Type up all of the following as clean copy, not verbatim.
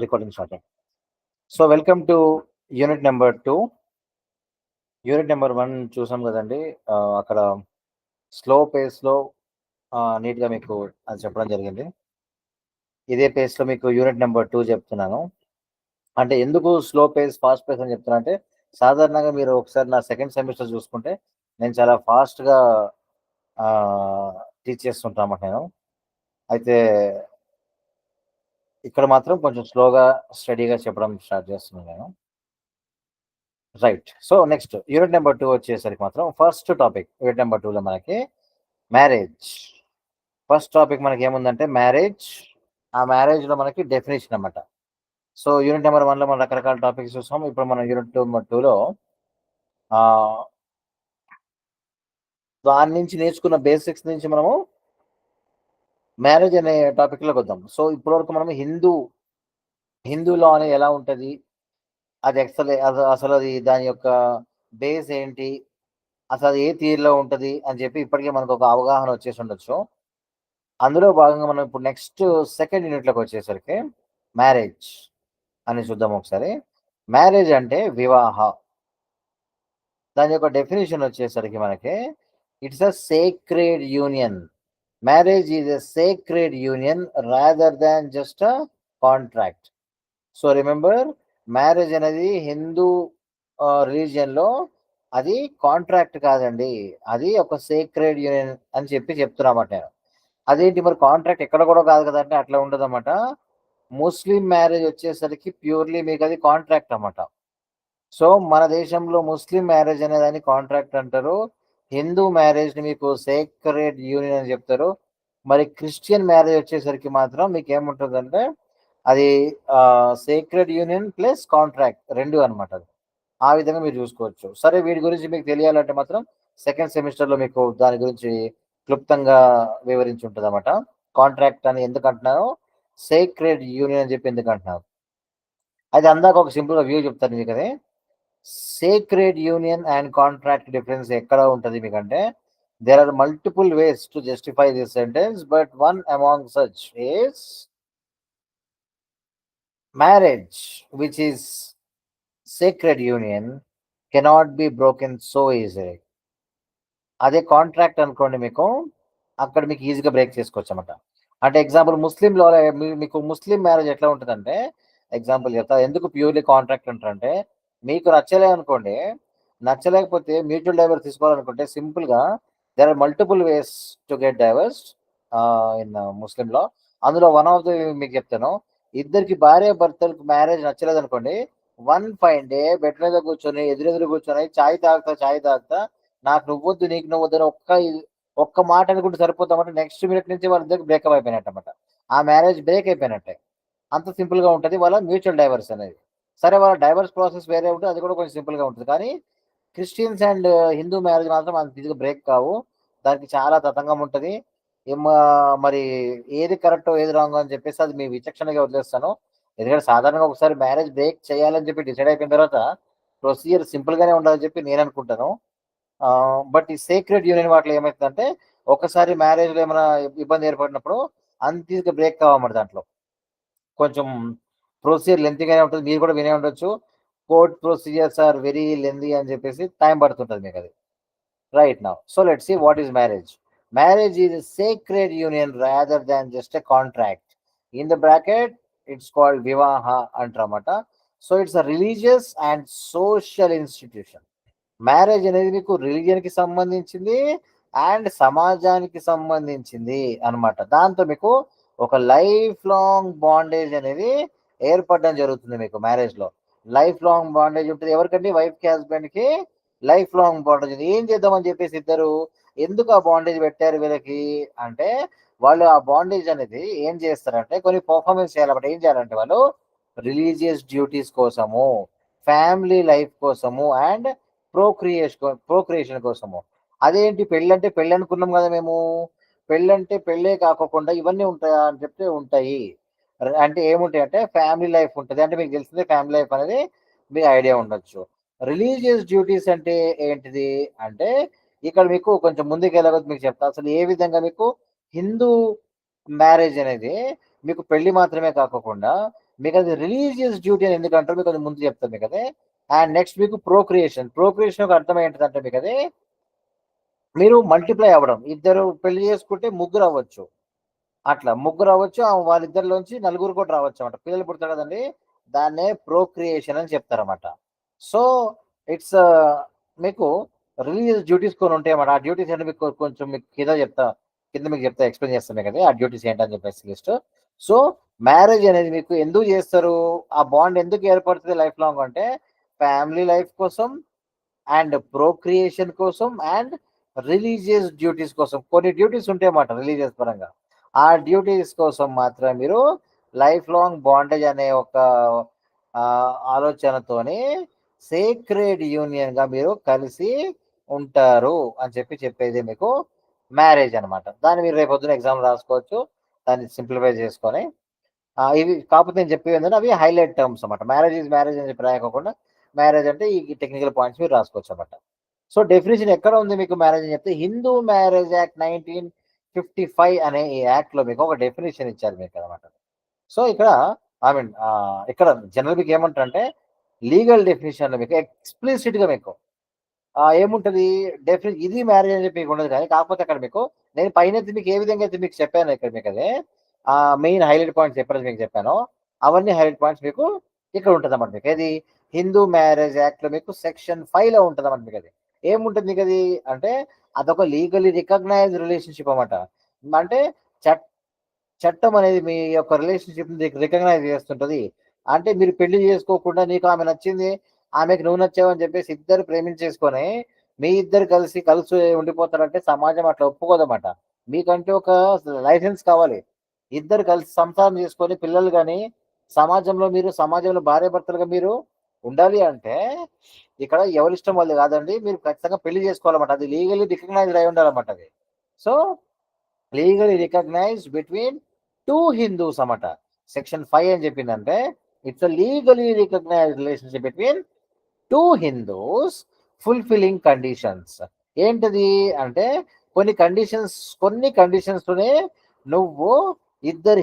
Recording starting. So welcome to unit number 2. Unit number 1 చూసాం కదండి. అక్కడ స్లో పేస్లో నీట్గా మీకు అది చెప్పడం జరిగింది. ఇదే పేస్లో మీకు యూనిట్ నెంబర్ 2 చెప్తున్నాను. అంటే ఎందుకు స్లో పేస్ ఫాస్ట్ పేస్ అని చెప్తున్నా అంటే, సాధారణంగా మీరు ఒకసారి నా సెకండ్ సెమిస్టర్ చూసుకుంటే నేను చాలా ఫాస్ట్గా టీచ్ చేస్తుంటామాట నేను. అయితే ఇక్కడ మాత్రం కొంచెం స్లోగా స్టడీగా చెప్పడం స్టార్ట్ చేస్తున్నాను నేను. Right. So next unit number 2 వచ్చేసరికి మాత్రం ఫస్ట్ టాపిక్ యూనిట్ నెంబర్ 2లో మనకి మ్యారేజ్. ఫస్ట్ టాపిక్ మనకి ఏముందంటే మ్యారేజ్. ఆ మ్యారేజ్లో మనకి డెఫినేషన్ అన్నమాట. సో యూనిట్ నెంబర్ 1లో మనం రకరకాల టాపిక్స్ చూసాం. ఇప్పుడు మనం యూనిట్ నెంబర్ 2లో దాని నుంచి నేర్చుకున్న బేసిక్స్ నుంచి మనము మ్యారేజ్ అనే టాపిక్లోకి వద్దాం. సో ఇప్పటివరకు మనం హిందూలో అనేది ఎలా ఉంటుంది, అది అసలు అది దాని యొక్క బేస్ ఏంటి, అసలు అది ఏ తీరులో ఉంటుంది అని చెప్పి ఇప్పటికే మనకు ఒక అవగాహన వచ్చేసి ఉండొచ్చు. అందులో భాగంగా మనం ఇప్పుడు నెక్స్ట్ సెకండ్ యూనిట్లోకి వచ్చేసరికి మ్యారేజ్ అని చూద్దాం ఒకసారి. మ్యారేజ్ అంటే వివాహ. దాని యొక్క డెఫినేషన్ వచ్చేసరికి మనకి it's a sacred union. Marriage is a sacred union rather than just a contract. So remember, marriage అనేది హిందూ రిలీజియన్లో అది కాంట్రాక్ట్ కాదండి, అది ఒక సేక్రెడ్ యూనియన్ అని చెప్తున్నామాట నేను. అదేంటి మరి కాంట్రాక్ట్ ఎక్కడ కూడా కాదు కదంటే అట్లా ఉండదు అన్నమాట. ముస్లిం మ్యారేజ్ వచ్చేసరికి ప్యూర్లీ మీకు అది కాంట్రాక్ట్ అన్నమాట. సో మన దేశంలో ముస్లిం మ్యారేజ్ అనేదాన్ని కాంట్రాక్ట్ అంటారు, హిందూ మ్యారేజ్ని మీకు సేక్రెడ్ యూనియన్ అని చెప్తారు. మరి క్రిస్టియన్ మ్యారేజ్ వచ్చేసరికి మాత్రం మీకు ఏముంటుందంటే అది సేక్రెడ్ యూనియన్ ప్లస్ కాంట్రాక్ట్ రెండు అనమాట. ఆ విధంగా మీరు చూసుకోవచ్చు. సరే, వీటి గురించి మీకు తెలియాలంటే మాత్రం సెకండ్ సెమిస్టర్లో మీకు దాని గురించి క్లుప్తంగా వివరించి ఉంటుంది అన్నమాట. కాంట్రాక్ట్ అని ఎందుకు అంటున్నాను, సేక్రెడ్ యూనియన్ అని చెప్పి ఎందుకు అంటున్నారు, అది అందాక ఒక సింపుల్గా వ్యూ చెప్తాను మీకు. అది sacred union and contract difference ఎక్కడ ఉంటుంది మీకంటే, there are multiple ways to justify this sentence, but one among such is marriage, which is sacred union, cannot be broken so easily. అదే కాంట్రాక్ట్ అనుకోండి, మీకు అక్కడ మీకు ఈజీగా బ్రేక్ చేసుకోవచ్చు అన్నమాట. అంటే ఎగ్జాంపుల్ ముస్లింలో మీకు ముస్లిం మ్యారేజ్ ఎట్లా ఉంటుందంటే, ఎగ్జాంపుల్ చెప్తా ఎందుకు ప్యూర్లీ కాంట్రాక్ట్ అంటారంటే, మీకు నచ్చలే అనుకోండి, నచ్చలేకపోతే మ్యూచువల్ డైవర్స్ తీసుకోవాలనుకుంటే సింపుల్గా there are multiple ways to get divorce in ముస్లింలో. అందులో వన్ ఆఫ్ ది మీకు చెప్తాను. ఇద్దరికి భార్య భర్తలకు మ్యారేజ్ నచ్చలేదు అనుకోండి, వన్ ఫైన్ డే బెడ్ మీద కూర్చొని ఎదురెదురు కూర్చొని చాయ్ తాగుతా నాకు నువ్వొద్దు నీకు నువ్వొద్దు అని ఒక్క మాట అనుకుంటే సరిపోతామంటే నెక్స్ట్ మినిట్ నుంచి వాళ్ళిద్దరికి బ్రేకప్ అయిపోయినట్టు అనమాట. ఆ మ్యారేజ్ బ్రేక్ అయిపోయినట్టే. అంత సింపుల్గా ఉంటుంది వాళ్ళ మ్యూచువల్ డైవర్స్ అనేది. సరే, వాళ్ళ డైవర్స్ ప్రాసెస్ వేరే ఉంటుంది, అది కూడా కొంచెం సింపుల్గా ఉంటుంది. కానీ క్రిస్టియన్స్ అండ్ హిందూ మ్యారేజ్ మాత్రం అంత ఈజీగా బ్రేక్ కావు, దానికి చాలా తతంగం ఉంటుంది. మరి ఏది కరెక్టో ఏది రాంగో అని చెప్పేసి అది మీ విచక్షణగా వదిలేస్తాను. ఎందుకంటే సాధారణంగా ఒకసారి మ్యారేజ్ బ్రేక్ చేయాలని చెప్పి డిసైడ్ అయిపోయిన తర్వాత ప్రొసీజర్ సింపుల్గానే ఉండాలని చెప్పి నేను అనుకుంటాను. బట్ ఈ సేక్రెడ్ యూనియన్ వాటిలో ఏమవుతుందంటే, ఒకసారి మ్యారేజ్లో ఏమైనా ఇబ్బంది ఏర్పడినప్పుడు అంత ఈజీగా బ్రేక్ కావన్నమాట. దాంట్లో కొంచెం ప్రొసీజర్ లెంతీగానే ఉంటుంది, మీరు కూడా వినే ఉండొచ్చు. Court procedures are very lengthy అని చెప్పేసి టైం పడుతుంటుంది మీకు అది. Right now, so let's see what is marriage. Marriage is a sacred union rather than just a contract. In the bracket it's called వివాహ అంటారన్నమాట. So it's a religious and social institution. Marriage అనేది మీకు రిలీజియన్కి సంబంధించింది and సమాజానికి సంబంధించింది అనమాట. దాంతో మీకు ఒక లైఫ్ లాంగ్ బాండేజ్ అనేది ఏర్పడడం జరుగుతుంది. మీకు మ్యారేజ్లో లైఫ్ లాంగ్ బాండేజ్ ఉంటుంది. ఎవరికంటే వైఫ్కి హస్బెండ్కి లైఫ్ లాంగ్ బాండేజ్. ఏం చేద్దామని చెప్పేసి ఇద్దరు ఎందుకు ఆ బాండేజ్ పెట్టారు వీళ్ళకి అంటే, వాళ్ళు ఆ బాండేజ్ అనేది ఏం చేస్తారంటే కొన్ని పర్ఫార్మెన్స్ చేయాలన్నమాట. ఏం చేయాలంటే వాళ్ళు రిలీజియస్ డ్యూటీస్ కోసము, ఫ్యామిలీ లైఫ్ కోసము అండ్ ప్రోక్రియేషన్ కోసము. అదేంటి పెళ్ళంటే పెళ్ళి అనుకున్నాం కదా మేము, పెళ్ళంటే పెళ్ళే కాకుండా ఇవన్నీ ఉంటాయా అని చెప్తే ఉంటాయి. అంటే ఏముంటాయి అంటే ఫ్యామిలీ లైఫ్ ఉంటుంది. అంటే మీకు తెలిసిందే ఫ్యామిలీ లైఫ్ అనేది మీకు ఐడియా ఉండొచ్చు. రిలీజియస్ డ్యూటీస్ అంటే ఏంటిది అంటే, ఇక్కడ మీకు కొంచెం ముందుకు వెళ్ళకపోతే మీకు చెప్తా అసలు ఏ విధంగా మీకు హిందూ మ్యారేజ్ అనేది మీకు పెళ్లి మాత్రమే కాకుండా మీకు అది రిలీజియస్ డ్యూటీ అని ఎందుకంటారు మీకు అది ముందు చెప్తాను మీకు అదే. అండ్ నెక్స్ట్ మీకు ప్రోక్రియేషన్ ఒక అర్థం ఏంటంటే మీకు అదే మీరు మల్టిప్లై అవ్వడం. ఇద్దరు పెళ్లి చేసుకుంటే ముగ్గురు అవ్వచ్చు, అట్లా ముగ్గురు అవ్వచ్చు, వాళ్ళిద్దరిలోంచి నలుగురు కూడా రావచ్చు అనమాట. పిల్లలు పుడతారు కదండి, దాన్నే ప్రోక్రియేషన్ అని చెప్తారన్నమాట. సో ఇట్స్ మీకు రిలీజియస్ డ్యూటీస్ కొన్ని ఉంటాయి అన్నమాట. ఆ డ్యూటీస్ అంటే మీకు కొంచెం మీకు కింద మీకు చెప్తా, ఎక్స్ప్లెయిన్ చేస్తాను మీకు అది ఆ డ్యూటీస్ ఏంటని చెప్పేసి లిస్ట్. సో మ్యారేజ్ అనేది మీకు ఎందుకు చేస్తారు, ఆ బాండ్ ఎందుకు ఏర్పడుతుంది లైఫ్ లాంగ్ అంటే ఫ్యామిలీ లైఫ్ కోసం అండ్ ప్రోక్రియేషన్ కోసం అండ్ రిలీజియస్ డ్యూటీస్ కోసం. కొన్ని డ్యూటీస్ ఉంటాయి అన్నమాట రిలీజియస్ పరంగా. ఆ డ్యూటీస్ కోసం మాత్రమే మీరు లైఫ్ లాంగ్ బాండేజ్ అనే ఒక ఆలోచనతోని సేక్రెడ్ యూనియన్ గా మీరు కలిసి ఉంటారు అని చెప్పేది మీకు మ్యారేజ్ అనమాట. దాన్ని మీరు రేపు పొద్దున ఎగ్జామ్ రాసుకోవచ్చు, దాన్ని సింప్లిఫై చేసుకొని. ఇవి కాకపోతే నేను చెప్పేది ఏంటంటే అవి హైలైట్ టర్మ్స్ అనమాట. మ్యారేజ్ ఈజ్ మ్యారేజ్ అని చెప్పి రాయకుండా మ్యారేజ్ అంటే ఈ టెక్నికల్ పాయింట్స్ మీరు రాసుకోవచ్చు అనమాట. సో డెఫినేషన్ ఎక్కడ ఉంది మీకు మ్యారేజ్ అని చెప్తే హిందూ మ్యారేజ్ యాక్ట్ 1955 అనే ఈ యాక్ట్ లో మీకు ఒక డెఫినేషన్ ఇచ్చారు మీకు అనమాట. సో ఇక్కడ ఐ మీన్ ఇక్కడ జనరల్ మీకు ఏమంటారంటే లీగల్ డెఫినేషన్ లో మీకు ఎక్స్ప్లిసిట్ గా మీకు ఏముంటది డెఫినెట్ ఇది మ్యారేజ్ అని చెప్పి మీకు ఉండదు. కానీ కాకపోతే అక్కడ మీకు నేను పైన మీకు ఏ విధంగా అయితే మీకు చెప్పాను ఇక్కడ మీకు అదే మెయిన్ హైలైట్ పాయింట్స్ ఎప్పుడైతే మీకు చెప్పానో అవన్నీ హైలైట్ పాయింట్స్ మీకు ఇక్కడ ఉంటుంది అన్నమాట. మీకు అది హిందూ మ్యారేజ్ యాక్ట్ లో మీకు సెక్షన్ 5 లో ఉంటుంది అన్నమాట. మీకు అది ఏముంటుంది మీకు అది అంటే అదొక లీగలీ రికగ్నైజ్డ్ రిలేషన్షిప్ అన్నమాట. అంటే చట్టం అనేది మీ యొక్క రిలేషన్షిప్ రికగ్నైజ్ చేస్తుంటది. అంటే మీరు పెళ్లి చేసుకోకుండా నీకు ఆమె నచ్చింది, ఆమెకు నువ్వు నచ్చావని చెప్పేసి ఇద్దరు ప్రేమించేసుకొని మీ ఇద్దరు కలిసి ఉండిపోతారంటే సమాజం అట్లా ఒప్పుకోదన్నమాట. మీకంటే ఒక లైసెన్స్ కావాలి. ఇద్దరు కలిసి సంసారం చేసుకొని పిల్లలు కానీ సమాజంలో భార్యాభర్తలుగా మీరు ఉండాలి అంటే ఇక్కడ ఎవరి ఇష్టం వాళ్ళు కాదండి, మీరు ఖచ్చితంగా పెళ్లి చేసుకోవాలన్నమాట. అది లీగల్లీ రికగ్నైజ్డ్ అయి ఉండాలన్నమాట అది. So legally recognised between two Hindus అన్నమాట. సెక్షన్ 5 అని చెప్పిందంటే it's legally recognised relationship between two Hindus fulfilling conditions. ఏంటది అంటే కొన్ని కండిషన్స్ తోనే నువ్వు ఇద్దరు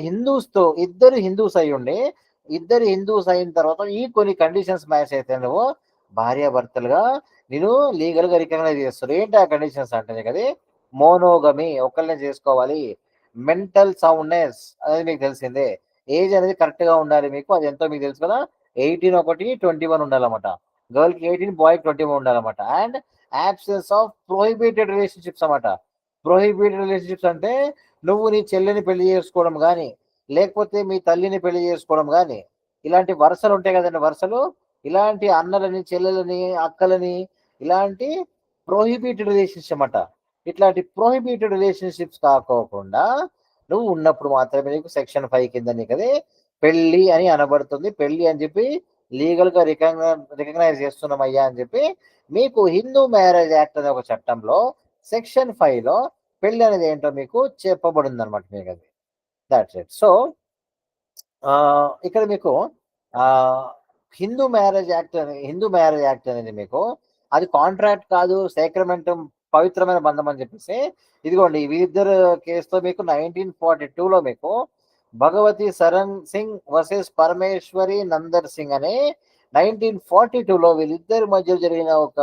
హిందూస్ అయిన తర్వాత ఈ కొన్ని కండిషన్స్ మ్యాచ్ అయితే నువ్వు భార్యాభర్తలుగా నేను లీగల్ గా రికగ్నైజ్ చేస్తారు. ఏంటి ఆ కండిషన్స్ అంటే కదా మోనోగమి, ఒకళ్ళనే చేసుకోవాలి. మెంటల్ సౌండ్నెస్ అనేది మీకు తెలిసిందే. ఏజ్ అనేది కరెక్ట్ గా ఉండాలి మీకు, అది ఎంతో మీకు తెలుసు కదా. 18 ఒకటి 21 ఉండాలన్నమాట. గర్ల్ కి 18, బాయ్ 21 ఉండాలన్నమాట. And absence of prohibited relationships అన్నమాట. ప్రొహిబిటెడ్ రిలేషన్షిప్స్ అంటే నువ్వు నీ చెల్లిని పెళ్లి చేసుకోవడం కానీ లేకపోతే మీ తల్లిని పెళ్లి చేసుకోవడం కానీ ఇలాంటి వరుసలు ఉంటాయి కదండి, వరుసలు ఇలాంటి అన్నలని చెల్లెలని అక్కలని ఇలాంటి ప్రొహిబిటెడ్ రిలేషన్షిప్ అన్నమాట. ఇట్లాంటి ప్రొహిబిటెడ్ రిలేషన్షిప్స్ కాకోకుండా నువ్వు ఉన్నప్పుడు మాత్రమే నీకు సెక్షన్ 5 కింద నీకు అది పెళ్లి అని అనబడుతుంది. పెళ్లి అని చెప్పి లీగల్ గా రికగ్నైజ్ చేస్తున్నాం అయ్యా అని చెప్పి మీకు హిందూ మ్యారేజ్ యాక్ట్ అనే ఒక చట్టంలో సెక్షన్ 5 లో పెళ్లి అనేది ఏంటో మీకు చెప్పబడింది అనమాట. మీకు అది దాట్స్ ఇట్. సో ఇక్కడ మీకు హిందూ మ్యారేజ్ యాక్ట్ అనేది మీకు అది కాంట్రాక్ట్ కాదు, సేక్రమెంటం, పవిత్రమైన బంధం అని చెప్పేసి ఇదిగోండి వీరిద్దరు కేసులో మీకు 1942లో మీకు భగవతి సరణ్ సింగ్ వర్సెస్ పరమేశ్వరి నందర్ సింగ్ అనే 1942లో వీళ్ళిద్దరి మధ్య జరిగిన ఒక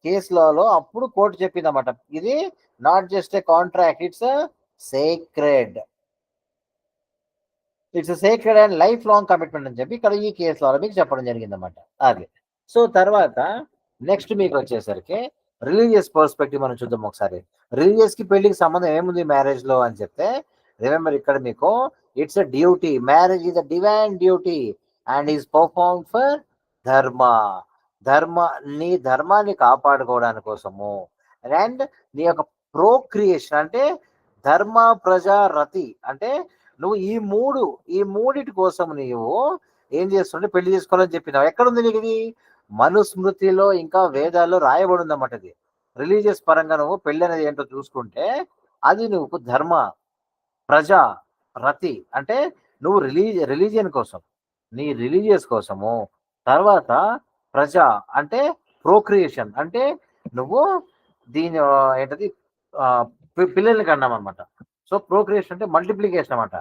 కేసులలో అప్పుడు కోర్టు చెప్పింది అన్నమాట, ఇది not just a contract, it's sacred and life long commitment అని చెప్పి ఇక్కడ ఈ కేసులో మీకు చెప్పడం జరిగింది అన్నమాట. అది సో తర్వాత నెక్స్ట్ మీకు వచ్చేసరికి రిలీజియస్ పర్స్పెక్టివ్ మనం చూద్దాం ఒకసారి. రిలీజియస్ కి పెళ్లికి సంబంధం ఏముంది మ్యారేజ్ లో అని చెప్తే రిమెంబర్ ఇక్కడ మీకు it's a duty, marriage is a divine duty and is perform for నీ ధర్మాన్ని కాపాడుకోవడానికి కోసము అండ్ నీ యొక్క ప్రోక్రియేషన్ అంటే ధర్మ ప్రజా రతి అంటే నువ్వు ఈ మూడిటి కోసం నీవు ఏం చేస్తుంటే పెళ్లి చేసుకోవాలని చెప్పినావు. ఎక్కడుంది నీకు ఇది? మనుస్మృతిలో ఇంకా వేదాల్లో రాయబడి ఉందన్నమాట. ఇది రిలీజియస్ పరంగా నువ్వు పెళ్లి అనేది ఏంటో చూసుకుంటే అది నువ్వు ధర్మ ప్రజా రతి అంటే నువ్వు రిలీజియన్ కోసం, నీ రిలీజియస్ కోసము, తర్వాత ప్రజా అంటే ప్రోక్రియేషన్ అంటే నువ్వు దీని ఏంటది పిల్లల్ని కన్నాం అనమాట. సో ప్రోక్రియేషన్ అంటే మల్టిప్లికేషన్ అనమాట,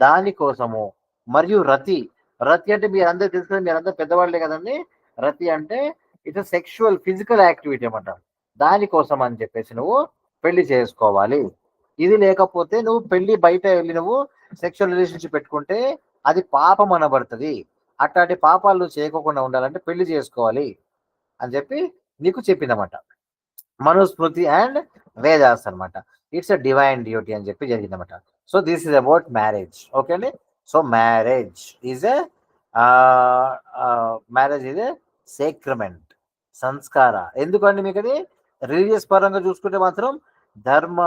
దానికోసము. మరియు రతి రతి అంటే మీరందరూ తెలుసు కదా, మీరందరూ పెద్దవాళ్ళే కదండి. రతి అంటే ఇట్స్ సెక్షువల్ ఫిజికల్ యాక్టివిటీ అన్నమాట. దానికోసం అని చెప్పేసి నువ్వు పెళ్లి చేసుకోవాలి. ఇది లేకపోతే నువ్వు పెళ్లి బయట వెళ్ళి నువ్వు సెక్షువల్ రిలేషన్షిప్ పెట్టుకుంటే అది పాపం అనబడుతుంది. అట్లాంటి పాపాలు నువ్వు చేయకోకుండా ఉండాలంటే పెళ్లి చేసుకోవాలి అని చెప్పి నీకు చెప్పిందన్నమాట. మనుస్మృతి అండ్ వేదాస్ అనమాట. ఇట్స్ అ డివైన్ డ్యూటీ అని చెప్పి జరిగిందన్నమాట. So this is about marriage. Okay అండి. So marriage is a marriage is a sacrament, సంస్కార. ఎందుకండి మీకు అది రిలీజియస్ పరంగా చూసుకుంటే మాత్రం ధర్మ,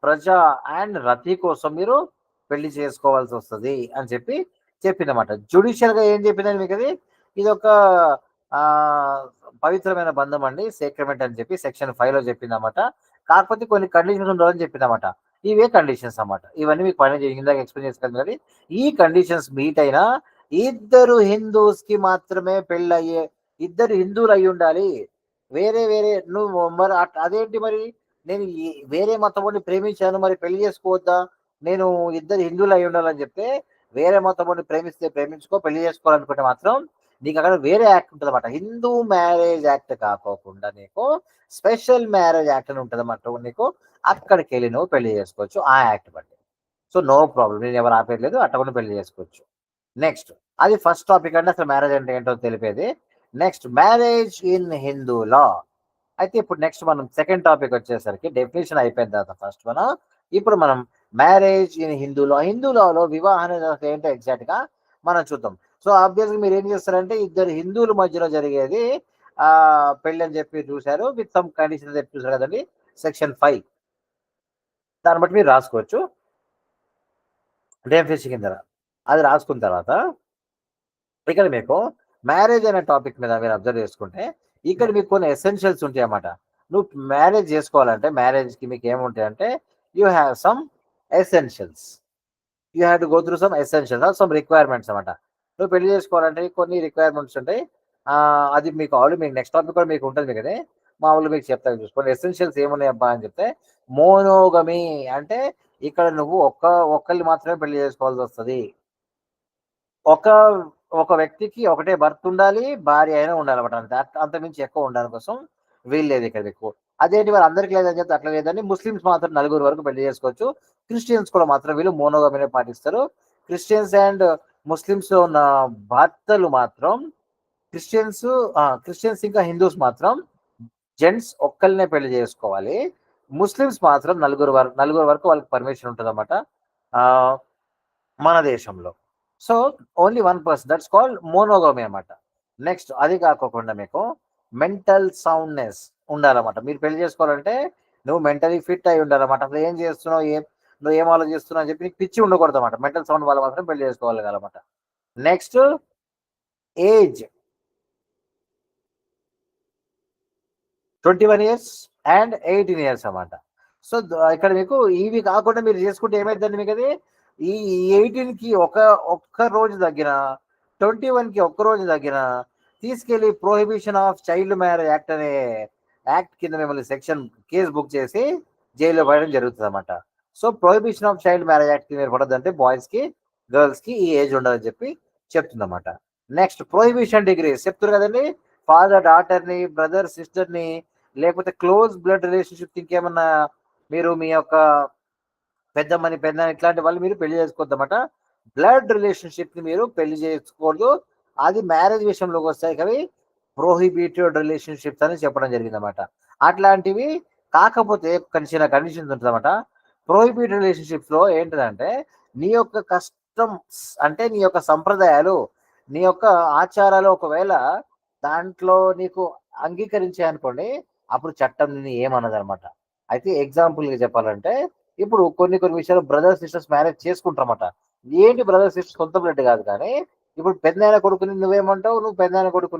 ప్రజ అండ్ రతి కోసం మీరు పెళ్లి చేసుకోవాల్సి వస్తుంది అని చెప్పి చెప్పిందన్నమాట. జుడిషియల్ గా ఏం చెప్పిందని మీకు అది, ఇది ఒక ఆ పవిత్రమైన బంధం అండి, సేక్రమెంట్ అని చెప్పి సెక్షన్ 5 లో చెప్పిందన్నమాట. కాకపోతే కొన్ని కండిషన్స్ ఉండాలని చెప్పిందన్నమాట. ఇవే కండిషన్స్ అన్నమాట. ఇవన్నీ మీకు పైన ఇందాక ఎక్స్ప్లెయిన్ చేస్తాను కానీ ఈ కండిషన్స్ మీట్ అయినా ఇద్దరు హిందూస్ కి మాత్రమే పెళ్ళయ్యే, ఇద్దరు హిందువులు అయి ఉండాలి. వేరే వేరే నువ్వు మరి అదేంటి మరి, నేను వేరే మతముని ప్రేమించాను మరి పెళ్లి చేసుకోవద్దా, నేను ఇద్దరు హిందువులు అయి ఉండాలని చెప్తే వేరే మతముని ప్రేమిస్తే ప్రేమించుకో, పెళ్లి చేసుకోవాలనుకుంటే మాత్రం నీకు అక్కడ వేరే యాక్ట్ ఉంటుంది అనమాట. హిందూ మ్యారేజ్ యాక్ట్ కాకోకుండా నీకు స్పెషల్ మ్యారేజ్ యాక్ట్ అని ఉంటుంది అన్నమాట. నీకు అక్కడికి వెళ్ళి నువ్వు పెళ్లి చేసుకోవచ్చు ఆ యాక్ట్ బట్టి. సో నో ప్రాబ్లం, నేను ఎవరు ఆపేయలేదు, అట్ట కూడా పెళ్లి చేసుకోవచ్చు. నెక్స్ట్, అది ఫస్ట్ టాపిక్ అంటే అసలు మ్యారేజ్ అంటే ఏంటో తెలిపేది. నెక్స్ట్, మ్యారేజ్ ఇన్ హిందూ లా. అయితే ఇప్పుడు నెక్స్ట్ మనం సెకండ్ టాపిక్ వచ్చేసరికి డెఫినేషన్ అయిపోయిన తర్వాత ఫస్ట్ మనం ఇప్పుడు మనం మ్యారేజ్ ఇన్ హిందూ లా, హిందూ లాలో వివాహం అనేది అసలు ఏంటో ఎగ్జాక్ట్ గా మనం చూద్దాం. సో ఆబ్వియస్ గా మీరు ఏం చేస్తారంటే ఇద్దరు హిందువుల మధ్యలో జరిగేది పెళ్లి అని చెప్పి చూశారు, విత్ సమ్ కండిషన్ చెప్పి చూసారు కదండి, సెక్షన్ 5. దాన్ని బట్టి మీరు రాసుకోవచ్చు డెఫినేషన్ కింద. అది రాసుకున్న తర్వాత ఇక్కడ మీకు మ్యారేజ్ అనే టాపిక్ మీద మీరు అబ్జర్వ్ చేసుకుంటే ఇక్కడ మీకు కొన్ని ఎసెన్షియల్స్ ఉంటాయి అన్నమాట. నువ్వు మ్యారేజ్ చేసుకోవాలంటే మ్యారేజ్కి మీకు ఏముంటాయి అంటే you have some essentials, you have to go through some essentials, some requirements అనమాట. నువ్వు పెళ్లి చేసుకోవాలంటే కొన్ని రిక్వైర్మెంట్స్ ఉంటాయి. అది మీకు ఆల్రెడీ మీకు నెక్స్ట్ టాపిక్ కూడా మీకు ఉంటుంది. మీకు అదే మామూలుగా మీకు చెప్తాను చూసుకోండి. ఎసెన్షియల్స్ ఏమున్నాయి అబ్బా అని చెప్తే మోనోగమి అంటే ఇక్కడ నువ్వు ఒక్కరిని మాత్రమే పెళ్లి చేసుకోవాల్సి వస్తుంది. ఒక ఒక వ్యక్తికి ఒకటే భర్త ఉండాలి, భార్య అయినా ఉండాలన్నమాట. అంతే, అంతమించి ఎక్కువ ఉండడం కోసం వీల్లేదు ఇక్కడ ఎక్కువ. అదేంటి మరి అందరికి లేదని చెప్తే అట్లా లేదని, ముస్లిమ్స్ మాత్రం 4 వరకు పెళ్లి చేసుకోవచ్చు. క్రిస్టియన్స్ కూడా మాత్రం వీళ్ళు మోనోగమినే పాటిస్తారు. క్రిస్టియన్స్ అండ్ ముస్లిమ్స్ లో ఉన్న భర్తలు మాత్రం క్రిస్టియన్స్ ఇంకా హిందూస్ మాత్రం జెంట్స్ ఒక్కరినే పెళ్లి చేసుకోవాలి. ముస్లిమ్స్ మాత్రం నలుగురు వరకు వాళ్ళకి పర్మిషన్ ఉంటుంది అన్నమాట మన దేశంలో. So only 1 person, that's called మోనోగమి అన్నమాట. నెక్స్ట్, అది కాకోకుండా మీకు మెంటల్ సౌండ్నెస్ ఉండాలన్నమాట. మీరు పెళ్లి చేసుకోవాలంటే నువ్వు మెంటలీ ఫిట్ అయి ఉండాలన్నమాట. అసలు ఏం చేస్తున్నావు, నువ్వు ఏం ఆలోచిస్తున్నావు అని చెప్పి నీకు పిచ్చి ఉండకూడదు అన్నమాట. మెంటల్ సౌండ్ వాళ్ళు మాత్రం పెళ్లి చేసుకోవాలి అనమాట. Next, age 21 years and 18 years అన్నమాట. సో ఇక్కడ మీకు ఇవి కాకుండా మీరు చేసుకుంటే ఏమైందండి మీకు అది, ఈ 18 కి ఒక్క రోజు తగ్గిన, 21 కి ఒక్క రోజు తగ్గిన తీసుకెళ్లి prohibition of child marriage act అనే యాక్ట్ కింద మిమ్మల్ని సెక్షన్ కేసు బుక్ చేసి జైల్లో పడడం జరుగుతుంది అన్నమాట. So prohibition of child marriage act మీరు పడదంటే బాయ్స్ కి గర్ల్స్ కి ఈ ఏజ్ ఉండదని చెప్పి చెప్తుందన్నమాట. నెక్స్ట్, ప్రొహిబిషన్ డిగ్రీస్ చెప్తున్నారు కదండి, ఫాదర్ డాటర్ ని, బ్రదర్ సిస్టర్ ని, లేకపోతే క్లోజ్ బ్లడ్ రిలేషన్షిప్ ఇంకేమన్నా మీరు మీ యొక్క పెద్దమ్మని పెద్ద ఇట్లాంటి వాళ్ళు మీరు పెళ్లి చేసుకోవద్దన్నమాట. బ్లడ్ రిలేషన్షిప్ ని మీరు పెళ్లి చేసుకోకూడదు. అది మ్యారేజ్ విషయంలోకి వస్తాయి అవి ప్రోహిబిటెడ్ రిలేషన్షిప్స్ అని చెప్పడం జరిగింది అనమాట. అట్లాంటివి కాకపోతే చిన్న కండిషన్స్ ఉంటుంది అనమాట. ప్రోహిబిటెడ్ రిలేషన్షిప్స్ లో ఏంటంటే నీ యొక్క కష్టం అంటే నీ యొక్క సంప్రదాయాలు, నీ యొక్క ఆచారాలు ఒకవేళ దాంట్లో నీకు అంగీకరించాయి అనుకోండి, అప్పుడు చట్టం నిన్ను ఏమన్నది అనమాట. అయితే ఎగ్జాంపుల్ గా చెప్పాలంటే ఇప్పుడు కొన్ని విషయాలు బ్రదర్స్ సిస్టర్స్ మ్యారేజ్ చేసుకుంటారన్నమాట. ఏంటి బ్రదర్స్ సిస్టర్స్ సొంత బ్లడ్ కాదు కానీ ఇప్పుడు పెద్దనాయన కొడుకుని నువ్వేమంటావు, నువ్వు పెద్దనాయన కొడుకు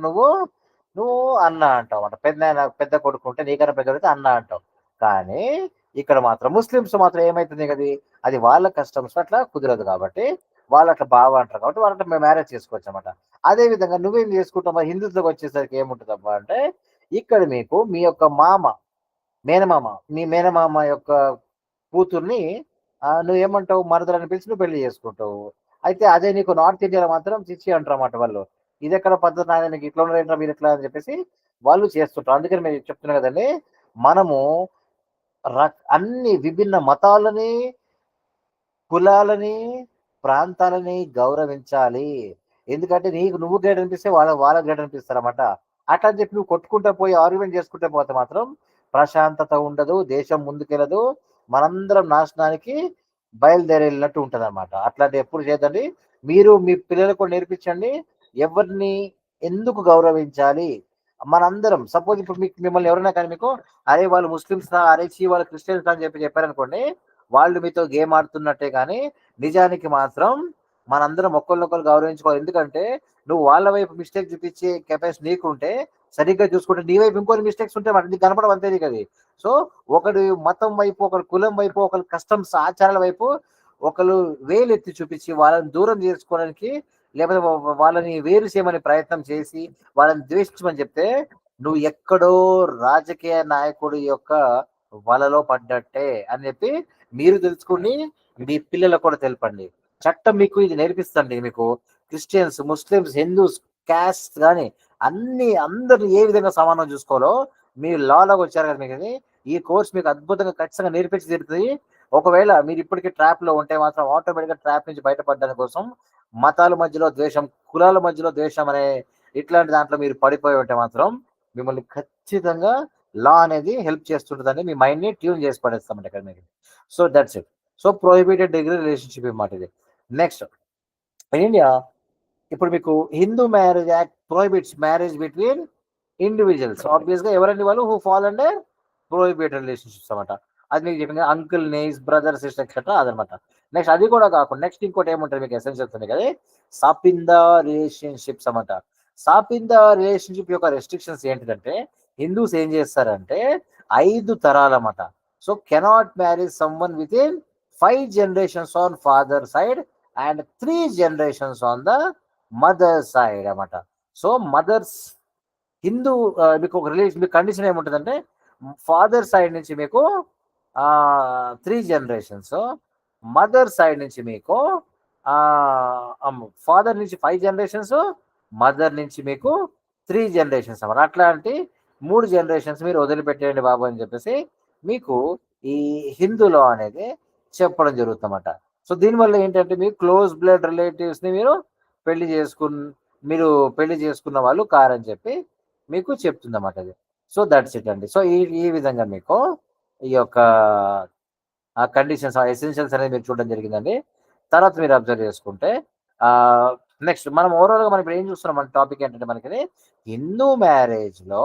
నువ్వు అన్న అంటావు అన్నమాట. పెద్ద కొడుకు ఉంటే నీకన్నా పెద్ద అన్న అంటావు. కానీ ఇక్కడ మాత్రం ముస్లిమ్స్ మాత్రం ఏమైతుంది కదా, అది వాళ్ళ కస్టమ్స్ అట్లా కుదరదు కాబట్టి వాళ్ళు అట్లా బావ అంటారు కాబట్టి వాళ్ళు అట్లా మ్యారేజ్ చేసుకోవచ్చు అనమాట. అదే విధంగా నువ్వేం చేసుకుంటావు, హిందువులకు వచ్చేసరికి ఏముంటుందమ్మా అంటే ఇక్కడ మీకు మీ యొక్క మేనమామ, మీ మేనమామ యొక్క కూతుర్ని నువ్వేమంటావు, మరదలని పిలిచి నువ్వు పెళ్లి చేసుకుంటావు. అయితే అదే నీకు నార్త్ ఇండియాలో మాత్రం చిచ్చి అంటారన్నమాట వాళ్ళు. ఇదెక్కడ పద్ధతి నాయన, నీకు ఇట్లా ఉన్నారేంట్రా మీరు ఇట్లా అని చెప్పేసి వాళ్ళు చేస్తుంటారు. అందుకని మీరు చెప్తున్నా కదండి, మనము అన్ని విభిన్న మతాలని, కులాలని, ప్రాంతాలని గౌరవించాలి. ఎందుకంటే నీకు నువ్వు గ్రేట్ అనిపిస్తే వాళ్ళకి గ్రేట్ అనిపిస్తారన్నమాట. అట్లా అని చెప్పి నువ్వు కొట్టుకుంటా పోయి ఆర్గ్యుమెంట్ చేసుకుంటే పోతే మాత్రం ప్రశాంతత ఉండదు, దేశం ముందుకెళ్ళదు, మనందరం నాశనానికి బయలుదేరేళ్ళినట్టు ఉంటదన్నమాట. అట్లాంటివి ఎప్పుడు చేయదండి. మీరు మీ పిల్లలకు కూడా నేర్పించండి. ఎవరిని ఎందుకు గౌరవించాలి. మనందరం సపోజ్ ఇప్పుడు మిమ్మల్ని ఎవరైనా కానీ మీకు అరే వాళ్ళు ముస్లిమ్స్ అరే చీ వాళ్ళు క్రిస్టియన్స్ అని చెప్పారనుకోండి, వాళ్ళు మీతో గేమ్ ఆడుతున్నట్టే కానీ నిజానికి మాత్రం మనందరం ఒకళ్ళొకరు గౌరవించుకోవాలి. ఎందుకంటే నువ్వు వాళ్ళ వైపు మిస్టేక్ చూపించే కెపాసిటీ నీకుంటే, సరిగ్గా చూసుకుంటే నీ వైపు ఇంకొన్ని మిస్టేక్స్ ఉంటే నీకు కనపడం అంతే నీకు అది. సో ఒకడు మతం వైపు, ఒకరు కులం వైపు, ఒకరు కస్టమ్స్ ఆచారాల వైపు ఒకరు వేలెత్తి చూపించి వాళ్ళని దూరం చేసుకోవడానికి, లేకపోతే వాళ్ళని వేరు చేయమని ప్రయత్నం చేసి వాళ్ళని ద్వేషించమని చెప్తే నువ్వు ఎక్కడో రాజకీయ నాయకుడి యొక్క వలలో పడ్డట్టే అని చెప్పి మీరు తెలుసుకుని మీ పిల్లలకు కూడా తెలపండి. చట్టం మీకు ఇది నేర్పిస్తండి. మీకు క్రిస్టియన్స్, ముస్లిమ్స్, హిందూస్, క్యాస్ట్ కానీ అన్ని అందరూ ఏ విధంగా సమానం చూసుకోవాలో మీరు లాలోకి వచ్చారు కదా, మీకు ఈ కోర్స్ మీకు అద్భుతంగా ఖచ్చితంగా నేర్పించి తీరుతుంది. ఒకవేళ మీరు ఇప్పటికీ ట్రాప్ లో ఉంటే మాత్రం ఆటోమేటిక్గా ట్రాప్ నుంచి బయటపడడానికి కోసం మతాల మధ్యలో ద్వేషం, కులాల మధ్యలో ద్వేషం అనే ఇట్లాంటి దాంట్లో మీరు పడిపోయి ఉంటే మాత్రం మిమ్మల్ని ఖచ్చితంగా లా అనేది హెల్ప్ చేస్తుంటుందని మీ మైండ్ ని ట్యూన్ చేసి పడేస్తామంట ఇక్కడ మీకు. So that's it. So prohibited degree relationship అన్నమాట ఇది. నెక్స్ట్ ఇన్ ఇండియా ఇప్పుడు మీకు Hindu marriage act prohibits marriage between individuals. Obvious గా ఎవరండి వాళ్ళు who fall under prohibited relationships అనమాట. అది మీకు చెప్పింది అంకుల్, నేస్, బ్రదర్, సిస్టర్ ఎక్సెట్రా అదనమాట. నెక్స్ట్ అది కూడా కాకుండా నెక్స్ట్ ఇంకోటి ఏముంటుంది మీకు ఎసెన్షియల్స్ ఉంది కదా, సాపింద రిలేషన్షిప్స్ అనమాట. సాపింద రిలేషన్షిప్ యొక్క రెస్ట్రిక్షన్స్ ఏంటిదంటే హిందూస్ ఏం చేస్తారంటే 5 తరాలన్నమాట. So cannot marriage someone within 5 generations on father side and 3 generations on the mother side అన్నమాట. సో మదర్స్ హిందూ మీకు ఒక రిలేషన్ మీకు కండిషన్ ఏముంటుందంటే ఫాదర్ సైడ్ నుంచి మీకు 3 generations, మదర్ సైడ్ నుంచి మీకు ఫాదర్ నుంచి 5 generations, మదర్ నుంచి మీకు 3 generations అన్నమాట. అట్లాంటి 3 generations మీరు వదిలిపెట్టేయండి బాబు అని చెప్పేసి మీకు ఈ హిందూలో అనేది చెప్పడం జరుగుతుందన్నమాట. సో దీనివల్ల ఏంటంటే మీకు క్లోజ్ బ్లడ్ రిలేటివ్స్ ని మీరు పెళ్లి చేసుకున్న వాళ్ళు కారని చెప్పి మీకు చెప్తుందన్నమాట అది. సో దట్స్ ఇట్ అండి. సో ఈ విధంగా మీకు ఈ యొక్క కండిషన్స్, ఎసెన్షియల్స్ అనేది మీరు చూడడం జరిగిందండి. తర్వాత మీరు అబ్జర్వ్ చేసుకుంటే నెక్స్ట్ మనం ఓవరాల్గా మనం ఇప్పుడు ఏం చూస్తున్నాం, మన టాపిక్ ఏంటంటే మనకి హిందూ మ్యారేజ్ లో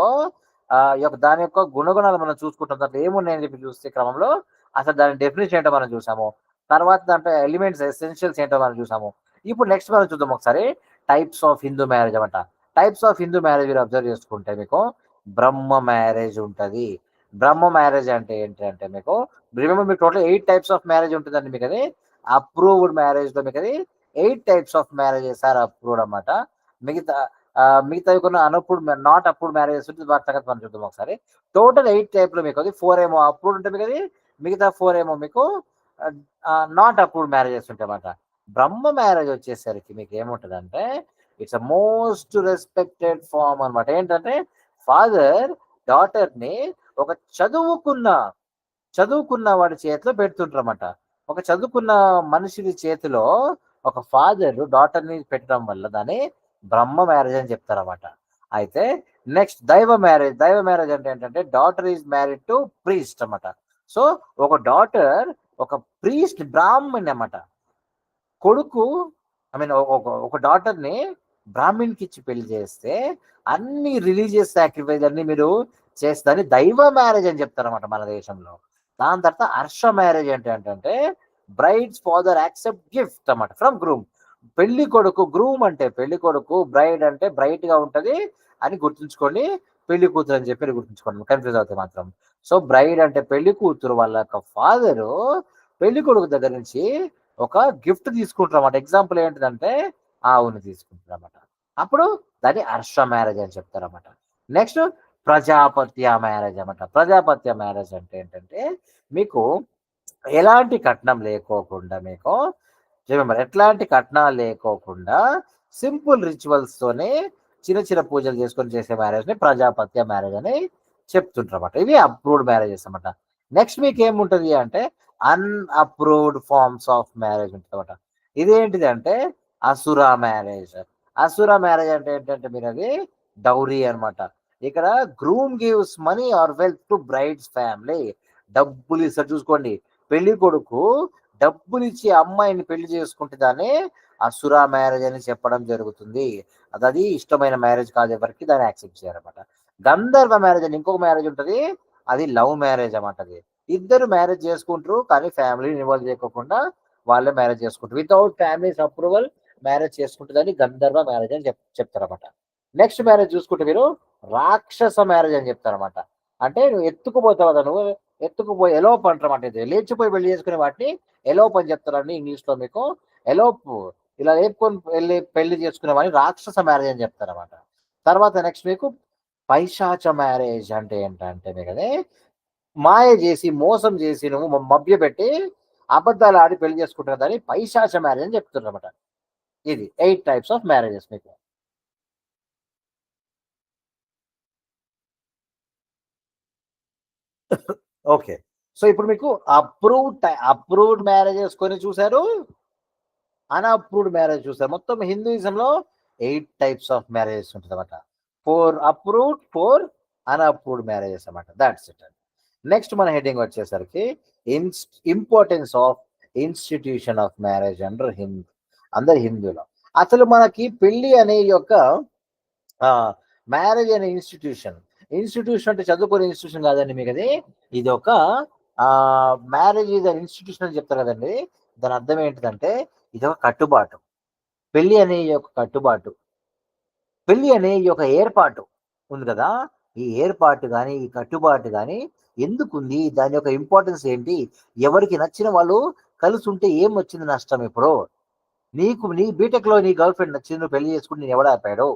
దాని యొక్క గుణగుణాలు మనం చూసుకుంటాం. దాంట్లో ఏమున్నాయని చెప్పి చూస్తే క్రమంలో అసలు దాని డెఫినేషన్ ఏంటో మనం చూసాము. తర్వాత దాంట్లో ఎలిమెంట్స్, ఎసెన్షియల్స్ ఏంటో మనం చూసాము. ఇప్పుడు నెక్స్ట్ మనం చూద్దాం ఒకసారి టైప్స్ ఆఫ్ హిందూ మ్యారేజ్ అనమాట. టైప్స్ ఆఫ్ హిందూ మ్యారేజ్ మీరు అబ్జర్వ్ చేసుకుంటే మీకు బ్రహ్మ మ్యారేజ్ ఉంటుంది. బ్రహ్మ మ్యారేజ్ అంటే ఏంటి అంటే మీకు రిమెంబర్ మీకు టోటల్ 8 టైప్స్ ఆఫ్ మ్యారేజ్ ఉంటుందండి. మీకు అది అప్రూవ్డ్ మ్యారేజ్ లో మీకు అది 8 types of marriages are approved అనమాట. మిగతా కొన్ని అన్అప్రూవ్డ్, నాట్ అప్రూవ్డ్ మ్యారేజెస్ ఉంటుంది. వాటి సంగతి మనం చూద్దాం ఒకసారి. టోటల్ 8 టైప్ లో మీకు అది 4 ఏమో అప్రూవ్డ్ ఉంటుంది మీకు అది, మిగతా 4 ఏమో మీకు నాట్ అప్రూవ్డ్ మ్యారేజెస్ ఉంటాయి అన్నమాట. బ్రహ్మ మ్యారేజ్ వచ్చేసరికి మీకు ఏముంటుంది అంటే it's a most respected form అనమాట. ఏంటంటే ఫాదర్ డాటర్ ని ఒక చదువుకున్న వాడి చేతిలో పెడుతుంటారన్నమాట. ఒక చదువుకున్న మనిషి చేతిలో ఒక ఫాదర్ డాటర్ ని పెట్టడం వల్ల దాన్ని బ్రహ్మ మ్యారేజ్ అని చెప్తారన్నమాట. అయితే నెక్స్ట్ దైవ మ్యారేజ్ అంటే ఏంటంటే daughter is married to priest అన్నమాట. సో ఒక డాటర్ ఒక ప్రీస్ట్ బ్రాహ్మణ్ అన్నమాట. కొడుకు ఒక డాటర్ ని బ్రాహ్మణ్కి ఇచ్చి పెళ్లి చేస్తే అన్ని రిలీజియస్ సాక్రిఫైస్ అన్ని మీరు చేస్తారని దైవ మ్యారేజ్ అని చెప్తారన్నమాట మన దేశంలో. దాని తర్వాత హర్ష మ్యారేజ్ ఏంటంటే బ్రైడ్స్ ఫాదర్ యాక్సెప్ట్ గిఫ్ట్ అన్నమాట ఫ్రమ్ గ్రూమ్. పెళ్లి కొడుకు, గ్రూమ్ అంటే పెళ్లి కొడుకు, బ్రైడ్ అంటే బ్రైట్ గా ఉంటది అని గుర్తుంచుకోండి. పెళ్లి కూతురు అని చెప్పి గుర్తుంచుకోండి, కన్ఫ్యూజ్ అవుతాయి మాత్రం. సో బ్రైడ్ అంటే పెళ్లి కూతురు వాళ్ళ యొక్క ఫాదరు పెళ్లి కొడుకు దగ్గర నుంచి ఒక గిఫ్ట్ తీసుకుంటారు అన్నమాట. ఎగ్జాంపుల్ ఏంటిదంటే ఆవుని తీసుకుంటారు అన్నమాట. అప్పుడు దాన్ని హర్ష మ్యారేజ్ అని చెప్తారు అన్నమాట. నెక్స్ట్ ప్రజాపత్య మ్యారేజ్ అన్నమాట. ప్రజాపత్య మ్యారేజ్ అంటే ఏంటంటే మీకు ఎలాంటి కట్నం లేకోకుండా మీకు రిమెంబర్ ఎట్లాంటి కట్నాలు లేకోకుండా సింపుల్ రిచువల్స్ తోనే చిన్న చిన్న పూజలు చేసుకొని చేసే మ్యారేజ్ ని ప్రజాపత్య మ్యారేజ్ అని చెప్తుంటారు అన్నమాట. ఇవి అప్రూవ్డ్ మ్యారేజెస్ అన్నమాట. నెక్స్ట్ మీకు ఏముంటది అంటే అన్అప్రూవ్డ్ ఫార్మ్స్ ఆఫ్ మ్యారేజ్ ఉంటుంది అనమాట. ఇదేంటిది అంటే అసుర మ్యారేజ్. అసుర మ్యారేజ్ అంటే ఏంటంటే మీరు అది డౌరీ అన్నమాట. ఇక్కడ groom gives money are wealth to brides family. డబ్బులు ఇస్తారు చూసుకోండి. పెళ్లి కొడుకు డబ్బులు ఇచ్చి అమ్మాయిని పెళ్లి చేసుకుంటే దాన్ని అసుర మ్యారేజ్ అని చెప్పడం జరుగుతుంది. అది ఇష్టమైన మ్యారేజ్ కాదు, ఎవరికి దాన్ని యాక్సెప్ట్ చేయాలన్నమాట. గంధర్వ మ్యారేజ్ అని ఇంకొక మ్యారేజ్ ఉంటుంది, అది లవ్ మ్యారేజ్ అన్నమాట. అది ఇద్దరు మ్యారేజ్ చేసుకుంటారు కానీ ఫ్యామిలీని ఇన్వాల్వ్ చేయకుండా వాళ్ళే మ్యారేజ్ చేసుకుంటారు. వితౌట్ ఫ్యామిలీస్ అప్రూవల్ మ్యారేజ్ చేసుకుంటుందని గంధర్వ మ్యారేజ్ అని చెప్తారన్నమాట. నెక్స్ట్ మ్యారేజ్ చూసుకుంటే మీరు రాక్షస మ్యారేజ్ అని చెప్తారన్నమాట. అంటే నువ్వు ఎత్తుకుపోతావు కదా, నువ్వు ఎత్తుకుపోయి ఎలోప్ అంటారన్నమాట. ఇది లేచిపోయి పెళ్లి చేసుకునే వాటిని ఎలోప్ అని చెప్తారండి ఇంగ్లీష్ లో. మీకు ఎలోప్ ఇలా లేపుకొని వెళ్ళి పెళ్లి చేసుకునే వాడిని రాక్షస మ్యారేజ్ అని చెప్తారన్నమాట. తర్వాత నెక్స్ట్ మీకు పైశాచ మ్యారేజ్ అంటే ఏంటంటే మీకు అదే మాయ చేసి మోసం చేసి నువ్వు మభ్య పెట్టి అబద్ధాలు ఆడి పెళ్లి చేసుకుంటున్న దాన్ని పైశాచ మ్యారేజ్ అని చెప్తున్నమాట. ఇది 8 టైప్స్ ఆఫ్ మ్యారేజెస్ మీకు. ఓకే. సో ఇప్పుడు మీకు అప్రూవ్డ్ మ్యారేజెస్ కొన్ని చూసారు, అన్అప్రూవ్డ్ మ్యారేజ్ చూసారు. మొత్తం హిందూయిజంలో 8 టైప్స్ ఆఫ్ మ్యారేజెస్ ఉంటుంది అనమాట. 4 అప్రూవ్డ్, 4 అన్అప్రూవ్డ్ మ్యారేజెస్ అనమాట. That's it. నెక్స్ట్ మన హెడ్డింగ్ వచ్చేసరికి importance of institution of marriage under అందరు హిందువులు. అసలు మనకి పెళ్లి అనే యొక్క మ్యారేజ్ అనే ఇన్స్టిట్యూషన్ అంటే చదువుకునే ఇన్స్టిట్యూషన్ కాదండి మీకు అది. ఇది ఒక మ్యారేజ్ ఇది ఇన్స్టిట్యూషన్ అని చెప్తారు కదండి. దాని అర్థం ఏంటిదంటే ఇది ఒక కట్టుబాటు. పెళ్లి అనే ఒక కట్టుబాటు, పెళ్లి అనే ఈ యొక్క ఏర్పాటు ఉంది కదా. ఈ ఏర్పాటు కానీ ఈ కట్టుబాటు కానీ ఎందుకుంది, దాని యొక్క ఇంపార్టెన్స్ ఏంటి, ఎవరికి నచ్చిన వాళ్ళు కలిసి ఉంటే ఏం వచ్చింది నష్టం? ఇప్పుడు నీకు నీ బీటెక్ లో నీ గర్ల్ ఫ్రెండ్ నచ్చింది, నువ్వు పెళ్లి చేసుకుని నేను ఎవడ ఆపాడు?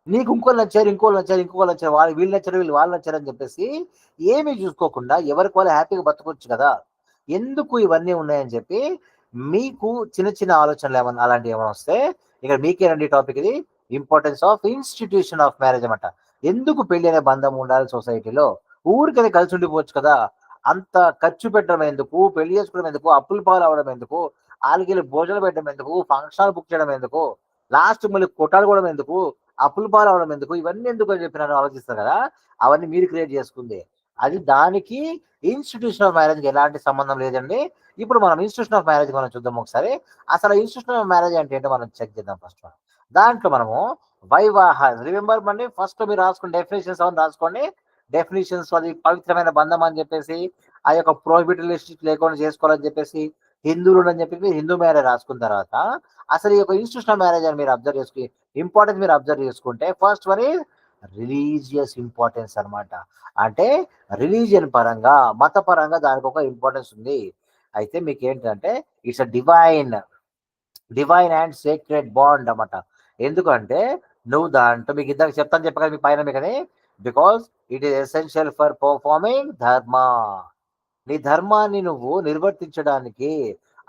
నీకు ఇంకోళ్ళు నచ్చారు, ఇంకోళ్ళు నచ్చారు, వీళ్ళు నచ్చారు, వాళ్ళు నచ్చారు అని చెప్పేసి ఏమీ చూసుకోకుండా ఎవరికి వాళ్ళు హ్యాపీగా బతకొచ్చు కదా. ఎందుకు ఇవన్నీ ఉన్నాయని చెప్పి మీకు చిన్న చిన్న ఆలోచనలు ఏమన్నా అలాంటివి ఏమైనా వస్తే ఇక్కడ మీకేనండి టాపిక్. ఇది importance of institution of marriage అనమాట. ఎందుకు పెళ్లి అనే బంధం ఉండాలి సొసైటీలో? ఊరికనే కలిసి ఉండిపోవచ్చు కదా. అంత ఖర్చు పెట్టడం ఎందుకు, పెళ్లి చేసుకోవడం ఎందుకు, అప్పులు పాలు అవడం ఎందుకు, ఆలిగిలు భోజనం పెట్టడం ఎందుకు, ఫంక్షన్ బుక్ చేయడం ఎందుకు, లాస్ట్ మళ్ళీ కొట్టాడుకోవడం ఎందుకు, అప్పులు పాలు అవడం ఎందుకు, ఇవన్నీ ఎందుకు అని చెప్పి నన్ను ఆలోచిస్తారు కదా. అవన్నీ మీరు క్రియేట్ చేసుకుంది. అది దానికి ఇన్స్టిట్యూషన్ ఆఫ్ మ్యారేజ్కి ఎలాంటి సంబంధం లేదండి. ఇప్పుడు మనం ఇన్స్టిట్యూషన్ ఆఫ్ మ్యారేజ్ మనం చూద్దాం ఒకసారి. అసలు ఇన్స్టిట్యూషన్ ఆఫ్ మ్యారేజ్ అంటే ఏంటో మనం చెక్ చేద్దాం ఫస్ట్. దాంట్లో మనము వైవాహ రిమెంబర్ అండి, ఫస్ట్ మీరు రాసుకోండి డెఫినేషన్స్ అవన్నీ రాసుకోండి. డెఫినేషన్స్ అది పవిత్రమైన బంధం అని చెప్పేసి, ఆ యొక్క ప్రోహిబిటెడ్ లిస్ట్ లేకుండా చేసుకోవాలని చెప్పేసి, హిందువులు అని చెప్పి హిందూ మ్యారేజ్ రాసుకున్న తర్వాత అసలు ఈ యొక్క ఇన్స్టిట్యూషన్ ఆఫ్ మ్యారేజ్ అని మీరు అబ్జర్వ్ చేసుకుని ఇంపార్టెన్స్ మీరు అబ్జర్వ్ చేసుకుంటే ఫస్ట్ వన్ రిలీజియస్ ఇంపార్టెన్స్ అనమాట. అంటే రిలీజియన్ పరంగా, మత పరంగా దానికి ఒక ఇంపార్టెన్స్ ఉంది. అయితే మీకు ఏంటంటే it's a divine and secret bond అన్నమాట. ఎందుకంటే నువ్వు దాంట్లో మీకు ఇద్దరు చెప్తాను చెప్పగల మీ పైన మీకని, because it is essential for performing dharma. నీ ధర్మాన్ని నువ్వు నిర్వర్తించడానికి,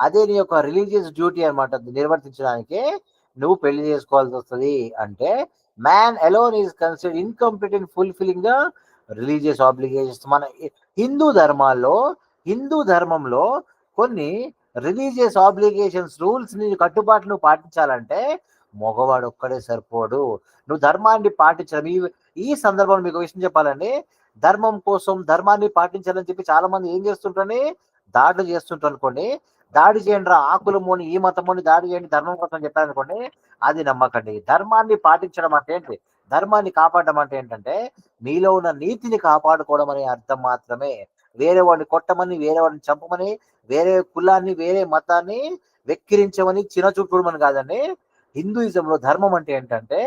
అదే నీ యొక్క రిలీజియస్ డ్యూటీ అనమాట, నిర్వర్తించడానికి నువ్వు పెళ్లి చేసుకోవాల్సి వస్తుంది. అంటే man alone is considered incomplete in fulfilling the religious obligations. మన హిందూ ధర్మాల్లో, హిందూ ధర్మంలో కొన్ని రిలీజియస్ ఆబ్లిగేషన్స్, రూల్స్ ని కట్టుబాట్లు నువ్వు పాటించాలంటే మగవాడు ఒక్కడే సరిపోడు. నువ్వు ధర్మాన్ని పాటించడం. ఈ సందర్భంలో మీకు విషయం చెప్పాలండి, ధర్మం కోసం ధర్మాన్ని పాటించాలని చెప్పి చాలా మంది ఏం చేస్తుంటారని దాడులు చేస్తుంటారు అనుకోండి. దాడి చేయండి రా, ఆకులమోని ఈ మతమోని దాడి చేయండి ధర్మం కోసం చెప్పారనుకోండి, అది నమ్మకండి. ధర్మాన్ని పాటించడం అంటే ఏంటి, ధర్మాన్ని కాపాడడం అంటే ఏంటంటే మీలో ఉన్న నీతిని కాపాడుకోవడం అనే అర్థం మాత్రమే. వేరే వాడిని కొట్టమని, వేరే వాడిని చంపమని, వేరే కులాన్ని, వేరే మతాన్ని వెక్కిరించమని, చిన్నచూపుమని కాదండి. హిందూయిజంలో ధర్మం అంటే ఏంటంటే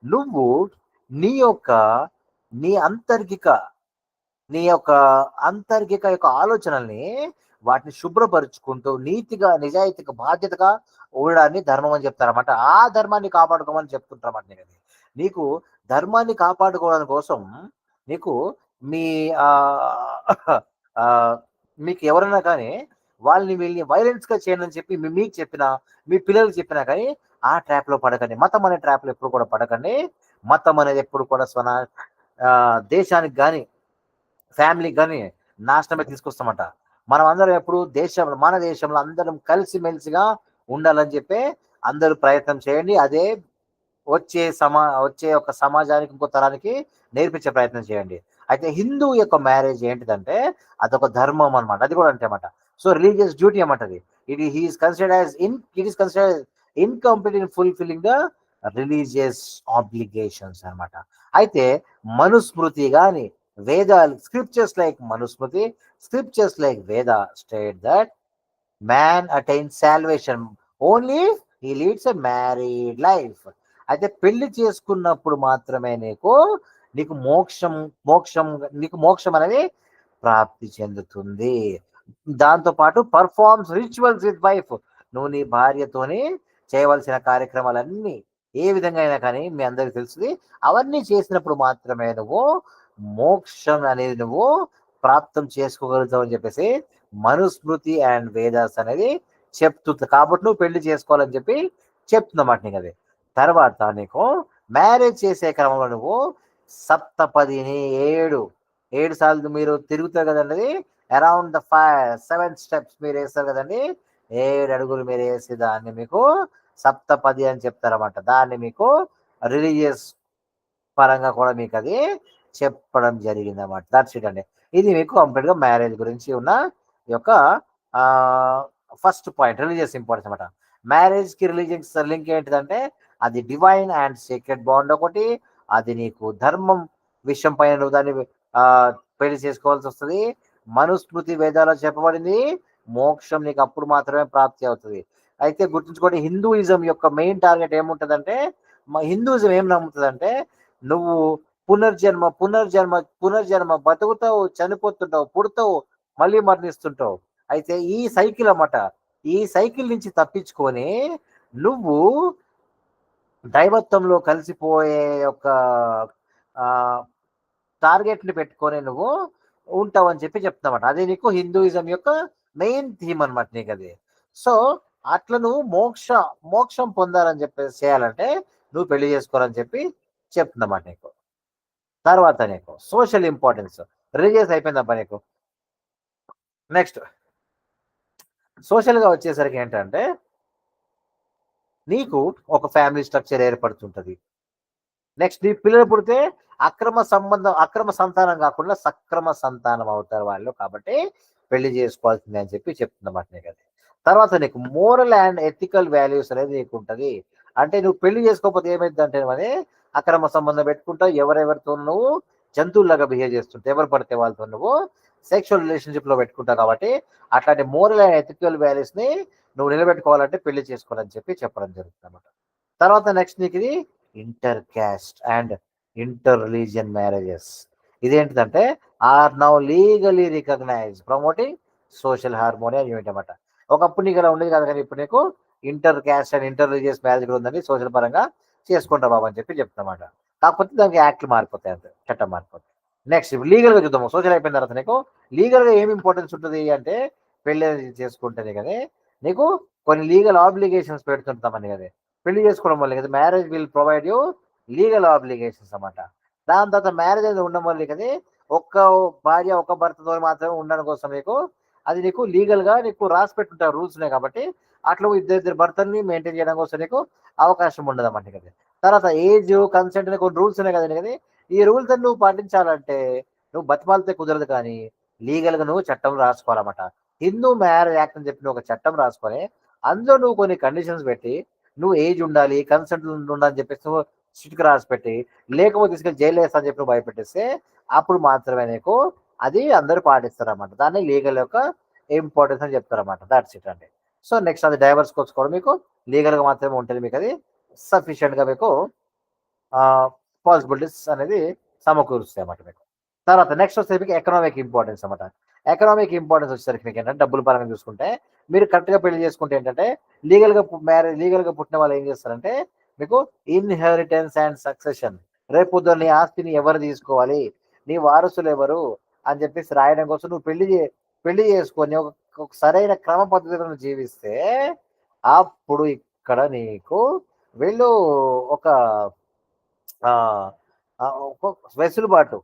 నువ్వు నీ యొక్క నీ అంతర్గిక నీ యొక్క అంతర్గిక యొక్క ఆలోచనల్ని వాటిని శుభ్రపరుచుకుంటూ నీతిగా, నిజాయితీగా, బాధ్యతగా ఉండడాన్ని ధర్మం అని చెప్తారన్నమాట. ఆ ధర్మాన్ని కాపాడుకోమని చెప్తుంటారన్నమాట. నేను నీకు ధర్మాన్ని కాపాడుకోవడం కోసం నీకు మీ ఆ మీకు ఎవరైనా కానీ వాళ్ళని వీళ్ళని వైలెన్స్గా చేయండి అని చెప్పి మీకు చెప్పినా, మీ పిల్లలకు చెప్పినా కానీ ఆ ట్రాప్లో పడకండి. మతం అనే ట్రాప్లో ఎప్పుడు కూడా పడకండి. మతం అనేది ఎప్పుడు కూడా దేశానికి కానీ ఫ్యామిలీకి కానీ నాశనమే తీసుకొస్తామంట. మనం అందరం ఎప్పుడు మన దేశంలో అందరం కలిసిమెలిసిగా ఉండాలని చెప్పి అందరూ ప్రయత్నం చేయండి. అదే వచ్చే ఒక సమాజానికి, ఇంకో తరానికి నేర్పించే ప్రయత్నం చేయండి. అయితే హిందూ యొక్క మ్యారేజ్ ఏంటిదంటే అదొక ధర్మం అనమాట. అది కూడా అంతే అనమాట. సో రిలీజియస్ డ్యూటీ అన్నమాట. It is considered incomplete in fulfilling the religious obligations అనమాట. అయితే మనుస్మృతి గాని వేదాలు స్క్రిప్చర్స్ లైక్ వేద state that man attains salvation only he leads a married life. అయితే పెళ్లి చేసుకున్నప్పుడు మాత్రమే నీకు మోక్షం అనేది ప్రాప్తి చెందుతుంది. దాంతో పాటు పర్ఫార్మ్స్ రిచువల్స్ విత్ వైఫ్. నువ్వు నీ భార్యతోని చేయవలసిన కార్యక్రమాలన్నీ ఏ విధంగా అయినా కానీ మీ అందరికి తెలుస్తుంది. అవన్నీ చేసినప్పుడు మాత్రమే మోక్షం అనేది నువ్వు ప్రాప్తం చేసుకోగలుగుతావు అని చెప్పేసి మనుస్మృతి అండ్ వేదాస్ అనేది చెప్తుంది. కాబట్టి నువ్వు పెళ్లి చేసుకోవాలని చెప్పి చెప్తున్నమాట నీకు అది. తర్వాత నీకు మ్యారేజ్ చేసే క్రమంలో నువ్వు సప్తపదిని ఏడు సార్లు మీరు తిరుగుతారు కదండి. అరౌండ్ ద 7 స్టెప్స్ మీరు వేస్తారు కదండి. 7 అడుగులు మీరు వేసి దాన్ని మీకు సప్తపది అని చెప్తారన్నమాట. దాన్ని మీకు రిలీజియస్ పరంగా కూడా మీకు అది చెప్పడం జరిగింది అన్నమాట. దట్స్ ఇట్ అండి. ఇది మీకు కంప్లీట్గా మ్యారేజ్ గురించి ఉన్న యొక్క ఫస్ట్ పాయింట్ రిలీజియస్ ఇంపార్టెన్స్ అనమాట. మ్యారేజ్కి రిలీజియస్ లింక్ ఏంటిదంటే అది డివైన్ అండ్ సీక్రెట్ బాండ్ ఒకటి. అది నీకు ధర్మం విషయం పైన నువ్వు దాన్ని పెళ్లి చేసుకోవాల్సి వస్తుంది. మనుస్మృతి వేదాల్లో చెప్పబడింది మోక్షం నీకు అప్పుడు మాత్రమే ప్రాప్తి అవుతుంది. అయితే గుర్తుంచుకోండి, హిందూయిజం యొక్క మెయిన్ టార్గెట్ ఏముంటుందంటే, హిందూయిజం ఏం నమ్ముతుందంటే నువ్వు పునర్జన్మ బతుకుతావు, చనిపోతుంటావు, పుడతావు, మళ్ళీ మరణిస్తుంటావు. అయితే ఈ సైకిల్ అన్నమాట. ఈ సైకిల్ నుంచి తప్పించుకొని నువ్వు దైవత్వంలో కలిసిపోయే ఒక టార్గెట్ని పెట్టుకొని నువ్వు ఉంటావు అని చెప్పి చెప్తామట. అది నీకు హిందూయిజం యొక్క మెయిన్ థీమ్ అనమాట నీకు అది. సో అట్లా నువ్వు మోక్షం పొందాలని చెప్పేసి చేయాలంటే నువ్వు పెళ్లి చేసుకోవాలని చెప్పి చెప్తుందన్నమాట నీకు. తర్వాత నీకు సోషల్ ఇంపార్టెన్స్ రిలీజియస్ అయిపోయిందబ్బా నీకు. నెక్స్ట్ సోషల్గా వచ్చేసరికి ఏంటంటే నీకు ఒక ఫ్యామిలీ స్ట్రక్చర్ ఏర్పడుతుంటది. నెక్స్ట్ నీ పిల్లలు పుడితే అక్రమ సంతానం కాకుండా సక్రమ సంతానం అవుతారు వాళ్ళు. కాబట్టి పెళ్లి చేసుకోవాల్సిందే అని చెప్పి చెప్తున్నమాట నీకు అది. తర్వాత నీకు మోరల్ అండ్ ఎథికల్ వాల్యూస్ అనేది నీకు ఉంటుంది. అంటే నువ్వు పెళ్లి చేసుకోకపోతే ఏమైందంటే మరి అక్రమ సంబంధం పెట్టుకుంటావు, ఎవరెవరితో నువ్వు జంతువులాగా బిహేవ్ చేస్తుంటావు, ఎవరు పడితే వాళ్ళతో నువ్వు సెక్షువల్ రిలేషన్షిప్ లో పెట్టుకుంటావు. కాబట్టి అట్లాంటి మోరల్ అండ్ ఎథికల్ వాల్యూస్ ని నువ్వు నిలబెట్టుకోవాలంటే పెళ్లి చేసుకోవాలని చెప్పి చెప్పడం జరుగుతుంది అన్నమాట. తర్వాత నెక్స్ట్ నీకు ఇది inter caste and inter religion marriages. ఇదేంటిదంటే are now legally recognise promoting social harmony అని అన్నమాట. ఒకప్పుడు నీకు ఇలా ఉండేది కాదు, కానీ ఇప్పుడు నీకు inter caste and inter religious marriage కూడా ఉందని సోషల్ పరంగా చేసుకుంటా బాబు అని చెప్పి చెప్తామాట. కాకపోతే దానికి యాక్ట్లు మారిపోతాయి అంతే, చట్టం మారిపోతాయి. నెక్స్ట్ లీగల్గా చూద్దాము. సోషల్ అయిపోయిన తర్వాత నీకు లీగల్గా ఏమి ఇంపార్టెన్స్ ఉంటుంది అంటే పెళ్లి చేసుకుంటేనే కానీ నీకు కొన్ని లీగల్ ఆబ్లిగేషన్స్ పెడుతుంటామని కదా. పెళ్లి చేసుకోవడం వల్ల కదా marriage will provide you legal obligations అన్నమాట. దాని తర్వాత మ్యారేజ్ అనేది ఉండడం వల్ల కదా ఒక్క భార్య ఒక భర్తతో మాత్రమే ఉండడం కోసం అది నీకు లీగల్గా నీకు రాసి పెట్టుంటారు రూల్స్ ఉన్నాయి. కాబట్టి అట్లా ఇద్దరు భర్తల్ని మెయింటైన్ చేయడం కోసం నీకు అవకాశం ఉండదు అన్నమాట కదా. తర్వాత ఏజ్ కన్సెంట్ అనే కొన్ని రూల్స్ ఉన్నాయి కదండి కదా. ఈ రూల్స్ నువ్వు పాటించాలంటే నువ్వు బతిమాలితే కుదరదు, కానీ లీగల్గా నువ్వు చట్టం రాసుకోవాలన్నమాట. హిందూ మ్యారేజ్ యాక్ట్ అని చెప్పి ఒక చట్టం రాసుకొని అందులో నువ్వు కొన్ని కండిషన్స్ పెట్టి నువ్వు ఏజ్ ఉండాలి, కన్సెంట్ ఉండాలని చెప్పేసి నువ్వు స్ట్రిక్ట్గా రాసి పెట్టి, లేకపోతే తీసుకెళ్ళి జైలు వేస్తా అని చెప్పి నువ్వు భయపెట్టేస్తే అప్పుడు మాత్రమే నీకు అది అందరూ పాటిస్తారన్నమాట. దాన్ని లీగల్ యొక్క ఇంపార్టెన్స్ అని చెప్తారన్నమాట. దాట్స్ ఇట్ అండి. సో నెక్స్ట్ అది డైవర్స్ కోర్స్ కూడా మీకు లీగల్గా మాత్రమే ఉంటుంది. మీకు అది సఫిషియెంట్గా మీకు పాసిబిలిటీస్ అనేది సమకూరుస్తాయి అన్నమాట మీకు. తర్వాత నెక్స్ట్ వచ్చేసరికి ఎకనామిక్ ఇంపార్టెన్స్ అన్నమాట. ఎకనామిక్ ఇంపార్టెన్స్ వచ్చేసరికి మీకు ఏంటంటే డబ్బుల పరంగా చూసుకుంటే మీరు కరెక్ట్గా పెళ్లి చేసుకుంటే ఏంటంటే లీగల్గా పుట్టిన వాళ్ళు ఏం చేస్తారంటే మీకు ఇన్హెరిటెన్స్ అండ్ సక్సెషన్, రేపు నీ ఆస్తిని ఎవరు తీసుకోవాలి, నీ వారసులు ఎవరు అని చెప్పేసి రాయడం కోసం నువ్వు పెళ్లి చేసుకొని ఒక సరైన క్రమ పద్ధతులను జీవిస్తే అప్పుడు ఇక్కడ నీకు వీళ్ళు ఒక ఆహ్, ఒక వెసులుబాటు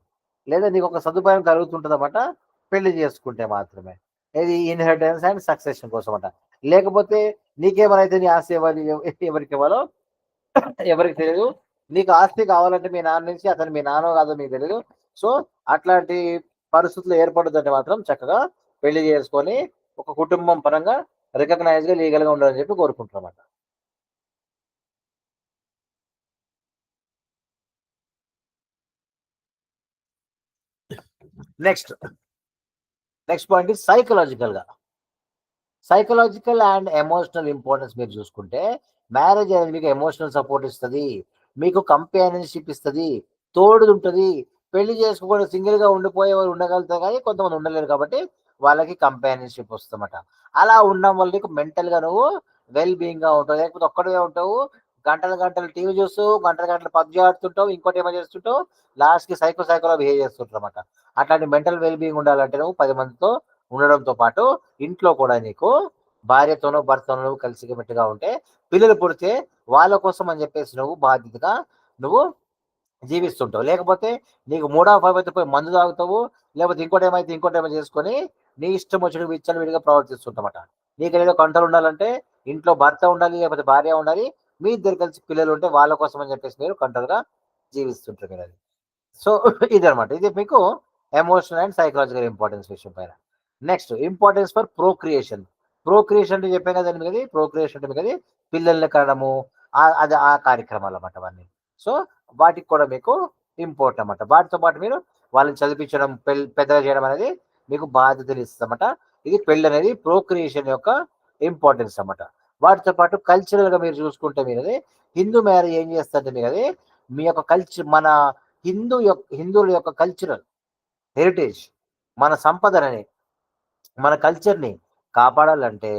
లేదా నీకొక సదుపాయం కలుగుతుంటదన్నమాట పెళ్లి చేసుకుంటే మాత్రమే. ఏది ఇన్‌హెరిటెన్స్ అండ్ సక్సెషన్ కోసమట. లేకపోతే నీకేమైనా అయితే నీ ఆస్తి ఎవరికివ్వాలో ఎవరికీ తెలీదు. నీకు ఆస్తి కావాలంటే మీ నాన్న నుంచి అతను మీ నాన్నో కాదో మీకు తెలీదు. సో, అట్లాంటి పరిస్థితులు ఏర్పడొద్దంటే మాత్రం చక్కగా పెళ్లి చేసుకొని ఒక కుటుంబం పరంగా రికగ్నైజ్‌గా, లీగల్‌గా ఉండాలని చెప్పి కోరుకుంటున్నామట. నెక్స్ట్, నెక్స్ట్ పాయింట్ ఈస్ సైకలాజికల్‌గా. సైకలాజికల్ అండ్ ఎమోషనల్ ఇంపార్టెన్స్ మీరు చూసుకుంటే, మ్యారేజ్ అనేది మీకు ఎమోషనల్ సపోర్ట్ ఇస్తది. మీకు కంపానియన్‌షిప్ ఇస్తది. తోడుదుంటది. పెళ్లి చేసుకోకుండా సింగిల్‌గా ఉండిపోయేవారు ఉండగలుగుతారు గానీ, కొంతమంది ఉండలేరు కాబట్టి, వాళ్ళకి కంపానియన్‌షిప్ వస్తదన్నమాట. అలా ఉండడం వల్ల నీకు మెంటల్‌గా నువ్వు వెల్ బీయింగ్‌గా ఉంటావు. లేకపోతే ఒక్కడివే ఉంటావు. గంటలు గంటలు టీవీ చూస్తూ, గంటలు గంటలు పబ్‌జీ ఆడుతుంటావు. ఇంకోటేమో చేస్తుంటావు. లాస్ట్‌కి సైకోలా బిహేవ్ చేస్తుంటారన్నమాట. అట్లాంటి మెంటల్ వెల్ బీయింగ్ ఉండాలంటే నువ్వు 10 మందితో ఉండడంతో పాటు, ఇంట్లో కూడా నీకు భార్యతోనో, భర్తతోనో నువ్వు కలిసికట్టుగా ఉంటే, పిల్లలు పుడితే వాళ్ళ కోసం అని చెప్పేసి నువ్వు బాధ్యతగా నువ్వు జీవిస్తుంటావు. లేకపోతే నీకు మూడ్ ఆఫ్ అయిపోతే పోయి మందు తాగుతావు. లేకపోతే ఇంకోటేమైతే ఇంకోటేమో చేసుకొని, నీ ఇష్టం వచ్చినట్టు విచ్చలవిడిగా ప్రవర్తిస్తుంటామాట. నీకేదో కంట్రోల్ ఉండాలంటే ఇంట్లో భర్త ఉండాలి, లేకపోతే భార్య ఉండాలి. మీ ఇద్దరు కలిసి పిల్లలు ఉంటే వాళ్ళ కోసం అని చెప్పేసి మీరు కంట్రోల్‌గా జీవిస్తుంటారు మీరది. సో ఇదనమాట. ఇది మీకు ఎమోషనల్ అండ్ సైకలాజికల్ ఇంపార్టెన్స్ విషయం పైన. Next importance for procreation. Procreation అంటే చెప్పాను కదండీ మీకది. ప్రోక్రియేషన్ అంటే మీకది పిల్లల్ని కనడము అది ఆ కార్యక్రమాలన్నమాట అవన్నీ. సో వాటికి కూడా మీకు ఇంపార్టెంట్ అన్నమాట. వాటితో పాటు మీరు వాళ్ళని చదివించడం, పెద్దగా చేయడం అనేది మీకు బాధ్యతలు ఇస్తదన్నమాట. ఇది పెళ్లనేది ప్రోక్రియేషన్ యొక్క ఇంపార్టెన్స్ అన్నమాట. వాటితో పాటు కల్చరల్‌గా మీరు చూసుకుంటే మీరది హిందూ మ్యారేజ్ ఏం చేస్తదంటే మీరది మీ యొక్క మన హిందువుల యొక్క కల్చరల్ హెరిటేజ్, మన సంపదనని, మన కల్చర్‌ని కాపాడాలంటే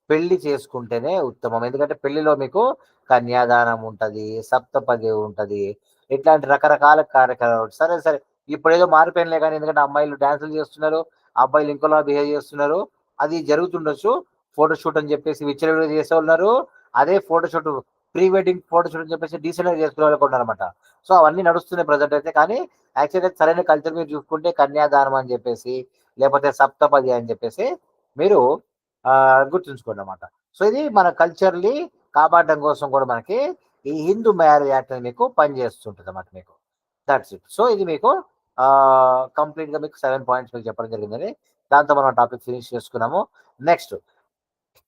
పెళ్లి చేసుకుంటేనే ఉత్తమం. ఎందుకంటే పెళ్లిలో మీకు కన్యాదానం ఉంటది, సప్తపది ఉంటది. ఇట్లాంటి రకరకాల కార్యక్రమాలు సరే, సరే ఇప్పుడేదో మారిపోయినలే గానీ ఎందుకంటే అమ్మాయిలు డాన్సులు చేస్తున్నారు, అబ్బాయిలు ఇంకోలా బిహేవ్ చేస్తున్నారు. అది జరుగుతుండొచ్చు. ఫోటోషూట్ అని చెప్పేసి విచ్చలవిడిగా చేసేవాళ్ళున్నారు. అదే ఫోటోషూట్ ప్రీ వెడ్డింగ్ ఫోటోషూట్ అని చెప్పేసి డీసెంట్‌గా చేసుకునే వాళ్ళు కూడా ఉన్నారన్నమాట. సో అవన్నీ నడుస్తున్నాయి ప్రెజెంట్ అయితే. కానీ యాక్చువల్‌గా సరైన కల్చర్ మీరు చూసుకుంటే కన్యాదానం అని చెప్పేసి, లేకపోతే సప్తపది అని చెప్పేసి మీరు గుర్తుంచుకోండనమాట. సో, ఇది మన కల్చర్‌ని కాపాడడం కోసం కూడా మనకి ఈ హిందూ మ్యారేజ్ యాక్ట్ అనేది మీకు పనిచేస్తుంటదన్నమాట మీకు. Thoughts it. సో, ఇది మీకు కంప్లీట్‌గా మీకు 7 పాయింట్స్ మీకు చెప్పడం జరిగిందండి. దాంతో మనం టాపిక్ ఫినిష్ చేసుకున్నాము. నెక్స్ట్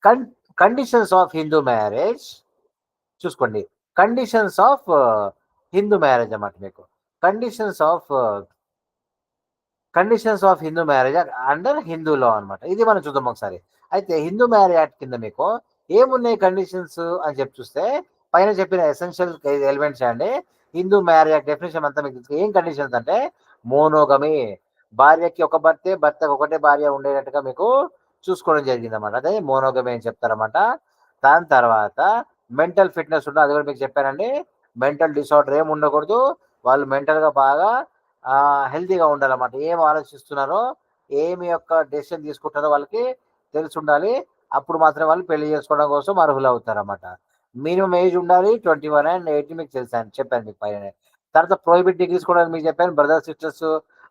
కన్ కండిషన్స్ ఆఫ్ హిందూ మ్యారేజ్ చూసుకోండి. కండిషన్స్ ఆఫ్ హిందూ మ్యారేజ్ అన్నమాట మీకు. Conditions of conditions of Hindu marriage under Hindu law అనమాట. ఇది మనం చూద్దాం ఒకసారి. అయితే హిందూ మ్యారేజ్ యాక్ట్ కింద మీకు ఏమున్నాయి కండిషన్స్ అని చెప్పి చూస్తే, పైన చెప్పిన ఎసెన్షియల్ ఎలిమెంట్స్ అండి. హిందూ మ్యారేజ్ యాక్ట్ డెఫినిషన్ అంతా మీకు తెలుసు. ఏం కండిషన్స్ అంటే మోనోగమి. భార్యకి ఒక భర్తే, భర్తకు ఒకటే భార్య ఉండేటట్టుగా మీకు చూసుకోవడం జరిగిందన్నమాట. అదే మోనోగమి అని చెప్తారన్నమాట. దాని తర్వాత మెంటల్ ఫిట్‌నెస్ ఉండాలి. అది కూడా మీకు చెప్పానండి. మెంటల్ డిసార్డర్ ఏమి ఉండకూడదు. వాళ్ళు మెంటల్‌గా బాగా హెల్తీగా ఉండాలన్నమాట. ఏం ఆలోచిస్తున్నారో, ఏమి యొక్క డెసిషన్ తీసుకుంటారో వాళ్ళకి తెలిసుండాలి. అప్పుడు మాత్రమే వాళ్ళు పెళ్లి చేసుకోవడం కోసం అర్హులవుతారన్నమాట. మినిమమ్ ఏజ్ ఉండాలి 21 అండ్ 18 మీకు తెలుసని చెప్పాను మీకు పైననే. తర్వాత ప్రొహిబిట్ డిగ్రీస్ కూడా మీకు చెప్పాను. Brother, sisters,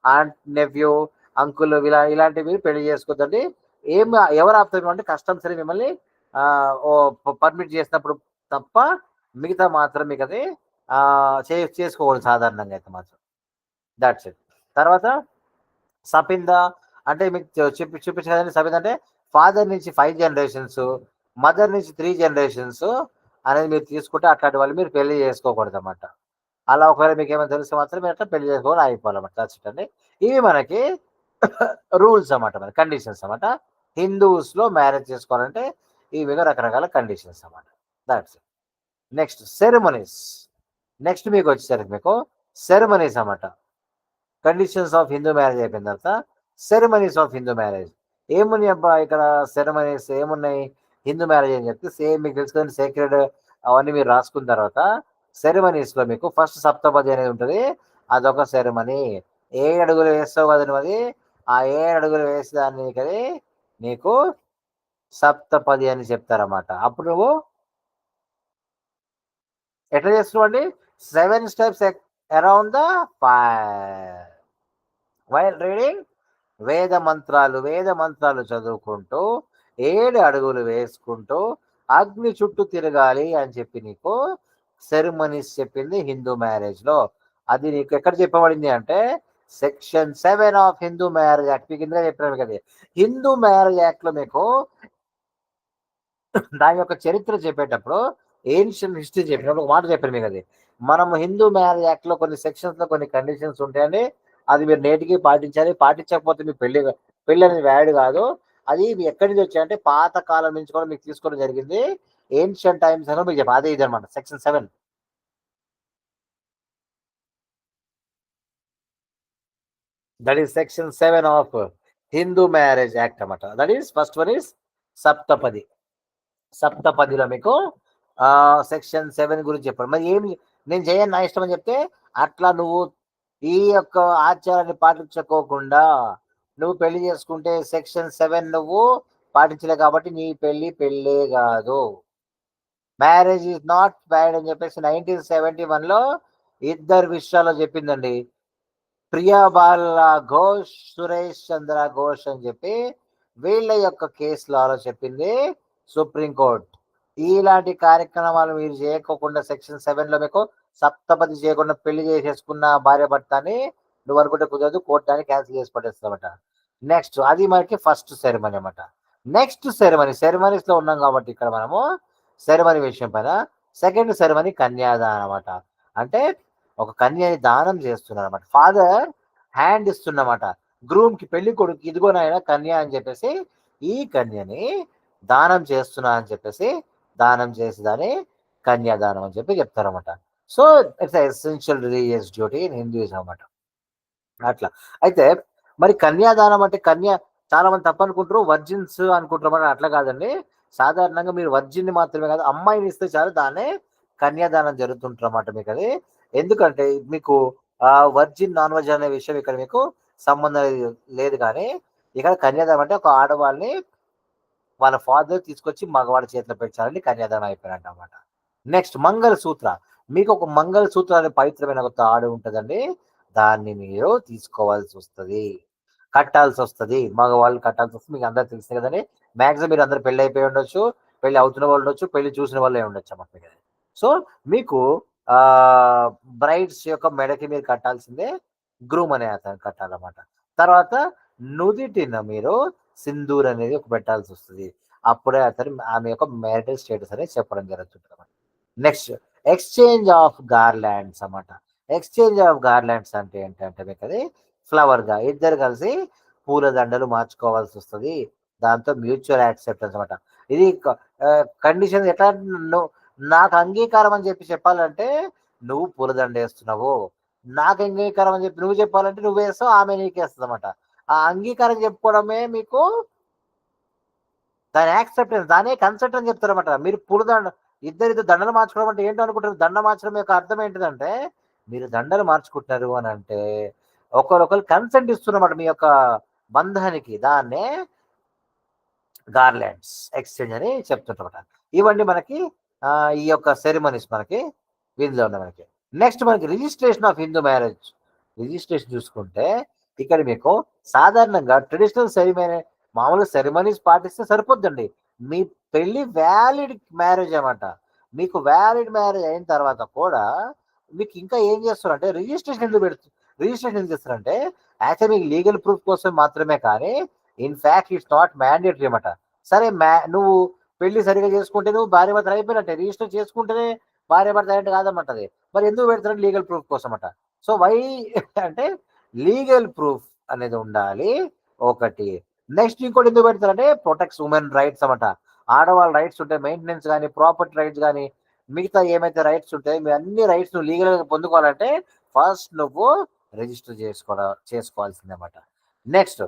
aunt, nephew, uncle ఇలాంటివి పెళ్లి చేసుకోవద్దండి. ఏం ఎవరు ఆపుతారు అంటే కస్టమ్స్ అని మిమ్మల్ని ఓ పర్మిట్ చేసినప్పుడు తప్ప మిగతా మాత్రం మీకది చేసుకోకూడదు సాధారణంగా అయితే మాత్రం. Thoughts it. తర్వాత సపింద అంటే మీకు చూపించాను కదండీ. సపింద అంటే ఫాదర్ నుంచి 5 జనరేషన్స్, మదర్ నుంచి 3 జనరేషన్స్ అనేది మీరు తీసుకుంటే అట్లాంటి వాళ్ళు మీరు పెళ్లి చేసుకోకూడదన్నమాట. అలా ఒకవేళ మీకేమైనా తెలిస్తే మాత్రం మీరు అట్లా పెళ్లి చేసుకోవాలి ఆగిపోవాలన్నమాట. థాట్స్ ఇట్ అండి. ఇవి మనకి రూల్స్ అన్నమాట. మన కండిషన్స్ అన్నమాట. హిందూస్‌లో మ్యారేజ్ చేసుకోవాలంటే ఈ విధంగా రకరకాల కండిషన్స్ అన్నమాట. That's it. Next ceremonies. Next మీకొచ్చేసరికి మీకు సెరమనీస్ అన్నమాట. కండిషన్స్ ఆఫ్ హిందూ మ్యారేజ్ అయిపోయిన తర్వాత సెరమనీస్ ఆఫ్ హిందూ మ్యారేజ్. ఏమున్నాయి అబ్బా ఇక్కడ సెరమనీస్ ఏమున్నాయి? హిందూ మ్యారేజ్ అని చెప్తే సేమ్ మీకు తెలుసు కదండీ సేక్రెడ్ అవన్నీ మీరు రాసుకున్న తర్వాత సెరమనీస్‌లో మీకు ఫస్ట్ సప్తపది అనేది ఉంటది. అదొక సెరమనీ. 7 అడుగులు వేస్తావు కదా నువ్వది. ఆ 7 అడుగులు వేసేదాన్ని నీకది నీకు సప్తపది అని చెప్తారన్నమాట. అప్పుడు నువ్వు ఎట్లా చేస్తున్నావండి? 7 steps around the fire. While reading వేద మంత్రాలు చదువుకుంటూ 7 అడుగులు వేసుకుంటూ అగ్ని చుట్టూ తిరగాలి అని చెప్పి నీకు సెరమనీస్ చెప్పింది హిందూ మ్యారేజ్‌లో. అది నీకు ఎక్కడ చెప్పబడింది అంటే section 7 of Hindu marriage act. మీకు ఇందాక చెప్పాను కదా! హిందూ మ్యారేజ్ యాక్ట్‌లో మీకు దాని యొక్క చరిత్ర చెప్పేటప్పుడు ఏన్షియన్ హిస్టరీ చెప్పినప్పుడు ఒక మాట చెప్పాను మీకు అది. మనం హిందూ మ్యారేజ్ యాక్ట్‌లో కొన్ని సెక్షన్స్‌లో కొన్ని కండిషన్స్ ఉంటాయండి. అది మీరు నేటికి పాటించాలి. పాటించకపోతే మీ పెళ్లి అనేది వ్యాలిడ్ కాదు. అది ఎక్కడి నుంచి వచ్చాయంటే పాత కాలం నుంచి కూడా మీకు తీసుకోవడం జరిగింది. ఏన్షియన్ టైమ్స్ అని మీకు చెప్పా. అదే ఇదనమాట section 7. That is section 7 of Hindu marriage act అన్నమాట. That is first one is saptapadi. సప్తపదిలో మీకు సెక్షన్ 7 గురించి చెప్పాడు. మరి ఏమి నేను చేయను నా ఇష్టం అని చెప్తే, అట్లా నువ్వు ఈ యొక్క ఆచారాన్ని పాటించుకోకుండా నువ్వు పెళ్లి చేసుకుంటే సెక్షన్ 7 నువ్వు పాటించలేవు కాబట్టి నీ పెళ్ళే గాదు. మ్యారేజ్ ఈస్ నాట్ వ్యాలిడ్ అని చెప్పేసి 1971లో ఇద్దరు విషయాల్లో చెప్పిందండి. ప్రియా బాలా ఘోష్, సురేష్ చంద్ర ఘోష్ అని చెప్పి వీళ్ళ యొక్క కేసు లాలో చెప్పింది సుప్రీం కోర్ట్. ఇలాంటి కార్యక్రమాలు మీరు చేయకోకుండా సెక్షన్ 7లో మీకు సప్తపది చేయకుండా పెళ్లి చేసేసుకున్న భార్యాభర్తని నువ్వు అనుకుంటే కుదరదు. కోర్ట్ దాన్ని క్యాన్సిల్ చేసి పడేస్తామట. నెక్స్ట్ అది మనకి ఫస్ట్ సెరమనీ అన్నమాట. నెక్స్ట్ సెరమనీస్‌లో ఉన్నాం కాబట్టి ఇక్కడ మనము సెరమనీ విషయం పైన సెకండ్ సెరమనీ కన్యాదానం అన్నమాట. అంటే ఒక కన్యని దానం చేస్తున్నారన్నమాట. Father hand ఇస్తున్నమాట. గ్రూమ్‌కి పెళ్ళికొడుకుకి ఇదిగో నాయన కన్య అని చెప్పేసి ఈ కన్యని దానం చేస్తున్నా అని చెప్పేసి దానం చేసేదాన్ని కన్యాదానం అని చెప్పి చెప్తారన్నమాట. So, it's essential religious duty in Hinduism అన్నమాట. అట్లా. అయితే మరి కన్యాదానం అంటే చాలా మంది తప్పనుకుంటారు. వర్జిన్స్ అనుకుంటారు. మరి అట్లా కాదండి. సాధారణంగా మీరు వర్జిన్‌ని మాత్రమే కాదు అమ్మాయిని ఇస్తే చాలు దాన్నే కన్యాదానం జరుగుతుంటదన్నమాట మీకది. ఎందుకంటే మీకు వర్జిన్, నాన్ వర్జిన్ అనే విషయం ఇక్కడ మీకు సంబంధం లేదు గానీ, ఇక్కడ కన్యాదానం అంటే ఒక ఆడవాళ్ళని వాళ్ళ ఫాదర్ తీసుకొచ్చి మగవాడి చేతిలో పెట్టాలని కన్యాదానం అయిపోయినట్టన్నమాట. నెక్స్ట్ మంగళసూత్ర. మీకు ఒక మంగళసూత్ర అనే పవిత్రమైన ఒక తాడు ఉంటదండి. దాన్ని మీరు తీసుకోవాల్సొస్తది. కట్టాల్సొస్తది. మగవాళ్ళు కట్టాల్సొస్తది. మీకు అందరికి తెలిసిందే కదండీ! మాక్సిమం మీరందరూ పెళ్లయిపోయి ఉండొచ్చు. పెళ్లి అవుతున్న వాళ్ళు ఉండొచ్చు. పెళ్లి చూసిన వాళ్ళే ఉండొచ్చన్నమాట మీకది. సో, మీకు ఆహ్, బ్రైడ్స్ యొక్క మెడకి మీరు కట్టాల్సిందే గ్రూమ్ అనే అతను కట్టాలన్నమాట. తర్వాత నుదిటిన మీరు సింధూర్ అనేది ఒక పెట్టాల్సొస్తది. అప్పుడే అతను ఆమె యొక్క మ్యారిటల్ స్టేటస్ అనేది చెప్పడం జరుగుతుంటదన్నమాట. నెక్స్ట్ ఎక్స్‌చేంజ్ ఆఫ్ గార్లాండ్స్ అన్నమాట. ఎక్స్‌చేంజ్ ఆఫ్ గార్లాండ్స్ అంటే ఏంటంటే మీకది ఫ్లవర్‌గా ఇద్దరు కలిసి పూల దండలు మార్చుకోవాల్సొస్తది. దాంతో మ్యూచువల్ యాక్సెప్టెన్స్ అన్నమాట. ఇది కండిషన్ ఎట్లా ను నాకు అంగీకారం అని చెప్పాలంటే నువ్వు పూలదండేస్తున్నావు. నాకు అంగీకారం అని చెప్పి నువ్వు చెప్పాలంటే నువ్వేస్తావు. ఆమె నీకేస్తదన్నమాట. ఆ అంగీకారం చెప్పుకోవడమే మీకు దాని యాక్సెప్టెన్స్ దాన్నే కన్సెంట్ అని చెప్తారన్నమాట. మీరు పూలదండ ఇద్దరిద్దరు దండలు మార్చుకోవడం అంటే ఏంటనుకుంటారు? దండ మార్చడం యొక్క అర్థం ఏంటిదంటే, మీరు దండలు మార్చుకుంటున్నారు అనంటే, ఒకళ్ళొకళ్ళు కన్సెంట్ ఇస్తున్నమాట మీ యొక్క బంధానికి. దాన్నే గార్లాండ్స్ ఎక్స్‌చేంజ్ అని చెప్తుంటారన్నమాట. ఇవన్నీ మనకి ఈ యొక్క సెరిమనీస్ మనకి వీధిలో ఉన్నాయి మనకి. నెక్స్ట్ మనకి registration of Hindu marriage. Registration చూసుకుంటే ఇక్కడ మీకు సాధారణంగా ట్రెడిషనల్ మామూలుగా సెరిమనీస్ పాటిస్తే సరిపోద్దండి. మీ పెళ్లి వ్యాలిడ్ మ్యారేజ్ అన్నమాట. మీకు వ్యాలిడ్ మ్యారేజ్ అయిన తర్వాత కూడా మీకు ఇంకా ఏం చేస్తారంటే రిజిస్ట్రేషన్ ఎందుకు చేస్తారంటే యాక్చువల్లీ మీకు లీగల్ ప్రూఫ్ కోసం మాత్రమే కానీ ఇన్‌ఫాక్ట్ ఇట్స్ నాట్ మ్యాండేటరీ అన్నమాట. సరే నువ్వు పెళ్లి సరిగ్గా చేసుకుంటే నువ్వు భార్యాభర్తలు అయిపోయినట్టే. రిజిస్టర్ చేసుకుంటేనే భార్యాభర్తలు అయినట్టు కాదన్నమాట అది. మరి ఎందుకు పెడతారంటే లీగల్ ప్రూఫ్ కోసమట. సో, వై అంటే లీగల్ ప్రూఫ్ అనేది ఉండాలి ఒకటి. నెక్స్ట్ ఇంకోటి ఎందుకు పెడతారంటే ప్రొటెక్ట్స్ వుమెన్ రైట్స్ అన్నమాట. ఆడవాళ్ళ రైట్స్ ఉంటాయి. మెయింటెనెన్స్ గాని, ప్రాపర్టీ రైట్స్ గాని, మిగతా ఏమైతే రైట్స్ ఉంటాయో మీ అన్ని రైట్స్ నువ్వు లీగల్‌గా పొందుకోవాలంటే ఫస్ట్ నువ్వు రిజిస్టర్ చేసుకోవాల్సిందన్నమాట. Next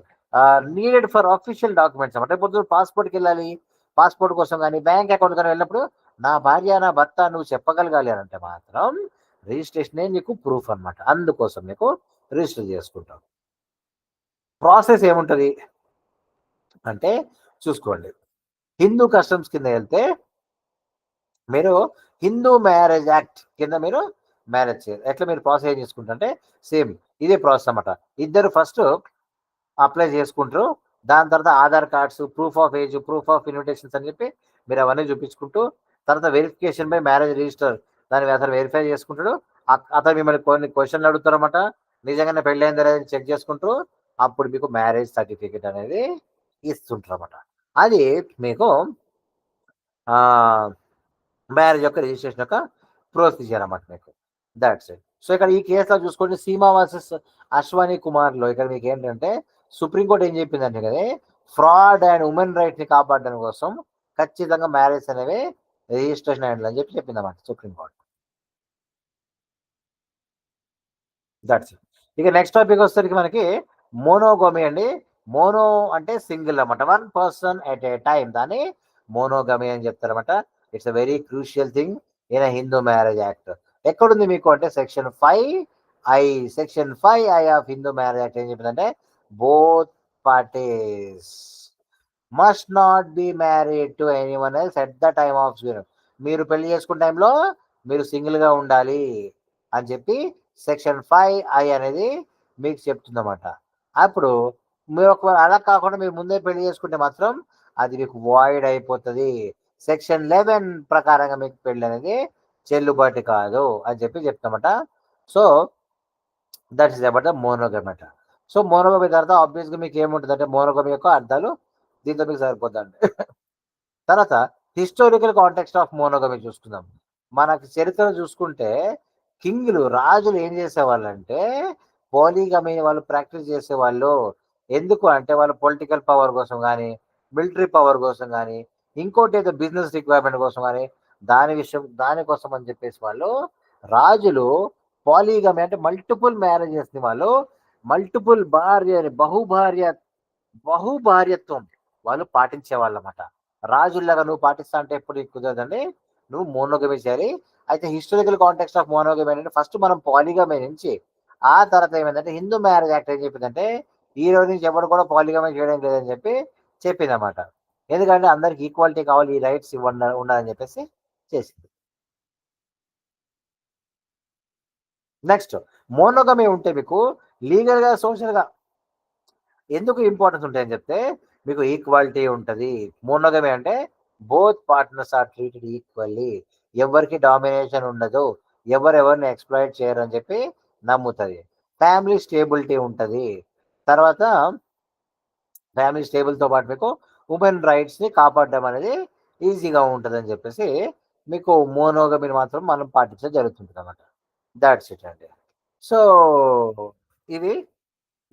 needed for official documents అన్నమాట. ఇప్పుడు పాస్‌పోర్ట్‌కెళ్ళాలి. పాస్‌పోర్ట్ కోసం గాని, బ్యాంక్ అకౌంట్ గాని వెళ్ళినప్పుడు నా భార్య, నా భర్త నువ్వు చెప్పగలగాలి అనంటే మాత్రం రిజిస్ట్రేషనే నీకు ప్రూఫ్ అన్నమాట. అందుకోసం నీకు రిజిస్టర్ చేసుకుంటాం. ప్రాసెస్ ఏముంటది అంటే చూసుకోండి. హిందూ కస్టమ్స్ కింద వెళ్తే మీరు హిందూ మ్యారేజ్ యాక్ట్ కింద మీరు మ్యారేజ్ చేయాలి. ఎట్లా మీరు ప్రాసెస్ ఏం చేసుకుంటారంటే సేమ్ ఇదే ప్రాసెస్ అన్నమాట. ఇద్దరు ఫస్ట్ అప్లై చేసుకుంటారు. దాని తర్వాత Aadhaar cards, proof of age, proof of invitations అని చెప్పి మీరు అవన్నీ చూపించుకుంటూ తర్వాత వెరిఫికేషన్ బై మ్యారేజ్ రిజిస్టర్ దాన్ని అతను వెరిఫై చేసుకుంటాడు. అతను మిమ్మల్ని కొన్ని క్వశ్చన్లు అడుగుతారన్నమాట. నిజంగానే పెళ్ళైందా లేదా చెక్ చేసుకుంటూ అప్పుడు మీకు మ్యారేజ్ సర్టిఫికేట్ అనేది ఇస్తుంటారు అన్నమాట. అది మీకు మ్యారేజ్ యొక్క రిజిస్ట్రేషన్ యొక్క ప్రొసీజర్ అన్నమాట మీకు. That's it. సో ఇక్కడ ఈ కేసులో చూసుకోండి, సీమా వర్సెస్ అశ్వని కుమార్లో ఇక్కడ మీకు ఏంటంటే సుప్రీంకోర్టు ఏం చెప్పిందంటే కదా, ఫ్రాడ్ అండ్ ఉమెన్ రైట్స్ ని కాపాడడం కోసం ఖచ్చితంగా మ్యారేజ్ అనేవి రిజిస్ట్రేషన్ అయ్యాలి అని చెప్పి చెప్పింది అన్నమాట సుప్రీంకోర్టు. That's it. ఇక నెక్స్ట్ టాపిక్ వచ్చేసరికి మనకి మోనోగమి అండి. మోనో అంటే సింగిల్ అన్నమాట, one person at a time, దాన్ని మోనోగమి అని చెప్తారన్నమాట. It's a very crucial thing in Hindu marriage act. ఎక్కడుంది మీకు అంటే section 5I of Hindu marriage act ఏం చెప్పిందంటే both parties must not be married to anyone else at the time of మీరు పెళ్లి చేసుకున్న టైంలో మీరు సింగిల్ గా ఉండాలి అని చెప్పి సెక్షన్ 5I అనేది మీకు చెప్తుందన్నమాట. అప్పుడు మీరు ఒకవేళ అలా కాకుండా మీరు ముందే పెళ్లి చేసుకుంటే మాత్రం అది మీకు వాయిడ్ అయిపోతుంది. సెక్షన్ 11 ప్రకారంగా మీకు పెళ్లి అనేది చెల్లుబాటు కాదు అని చెప్పి చెప్తామట. So that is about the monogamy. So monogamy తర్వాత ఆబ్వియస్గా మీకు ఏముంటుంది అంటే మోనోగమి యొక్క అర్థాలు దీంతో మీకు సరిపోద్దండి. తర్వాత హిస్టారికల్ కాంటెక్స్ట్ ఆఫ్ మోనోగమి చూసుకుందాం. మనకి చరిత్ర చూసుకుంటే కింగ్లు, రాజులు ఏం చేసేవాళ్ళంటే పోలీగమి వాళ్ళు ప్రాక్టీస్ చేసేవాళ్ళు. ఎందుకు అంటే వాళ్ళ పొలిటికల్ పవర్ కోసం కానీ, మిలిటరీ పవర్ కోసం కానీ, ఇంకోటి ఏదో బిజినెస్ రిక్వైర్మెంట్ కోసం కానీ, దానికోసం అని చెప్పేసి వాళ్ళు రాజులు పాలీగమి అంటే మల్టిపుల్ మ్యారేజెస్ ని వాళ్ళు మల్టిపుల్ బహుభార్యత్వం వాళ్ళు పాటించేవాళ్ళమాట. రాజుల్లాగా నువ్వు పాటిస్తా అంటే ఎప్పుడు నీకు కుదరదండి, నువ్వు మోనోగమి చేయాలి. అయితే హిస్టారికల్ కాంటెక్స్ట్ ఆఫ్ మోనోగమి ఏంటంటే ఫస్ట్ మనం పాలీగమి నుంచి ఆ తర్వాత ఏమైందంటే హిందూ మ్యారేజ్ యాక్ట్ ఏం చెప్పిందంటే ఈ రోజు నుంచి ఎవరు కూడా పాలీగమి చేయడం లేదని చెప్పి చెప్పిందన్నమాట. ఎందుకంటే అందరికి ఈక్వాలిటీ కావాలి, ఈ రైట్స్ ఉండాలని చెప్పేసి చేసింది. నెక్స్ట్ మోనోగమి ఉంటే మీకు లీగల్ గా, సోషల్ గా ఎందుకు ఇంపార్టెన్స్ ఉంటాయని చెప్తే మీకు ఈక్వాలిటీ ఉంటుంది. మోనోగమి అంటే both partners are treated equally, ఎవరికి డామినేషన్ ఉండదు, ఎవరెవరిని ఎక్స్ప్లాయిట్ చేయరు అని చెప్పి నమ్ముతుంది. ఫ్యామిలీ స్టేబిలిటీ ఉంటుంది. తర్వాత ఫ్యామిలీ స్టేబుల్తో పాటు మీకు ఉమెన్ రైట్స్ని కాపాడడం అనేది ఈజీగా ఉంటుంది అని చెప్పేసి మీకు మోనోగమిని మాత్రం మనం పాటించడం జరుగుతుంటుంది అన్నమాట. దాట్స్ ఇట్ అండి. సో ఇది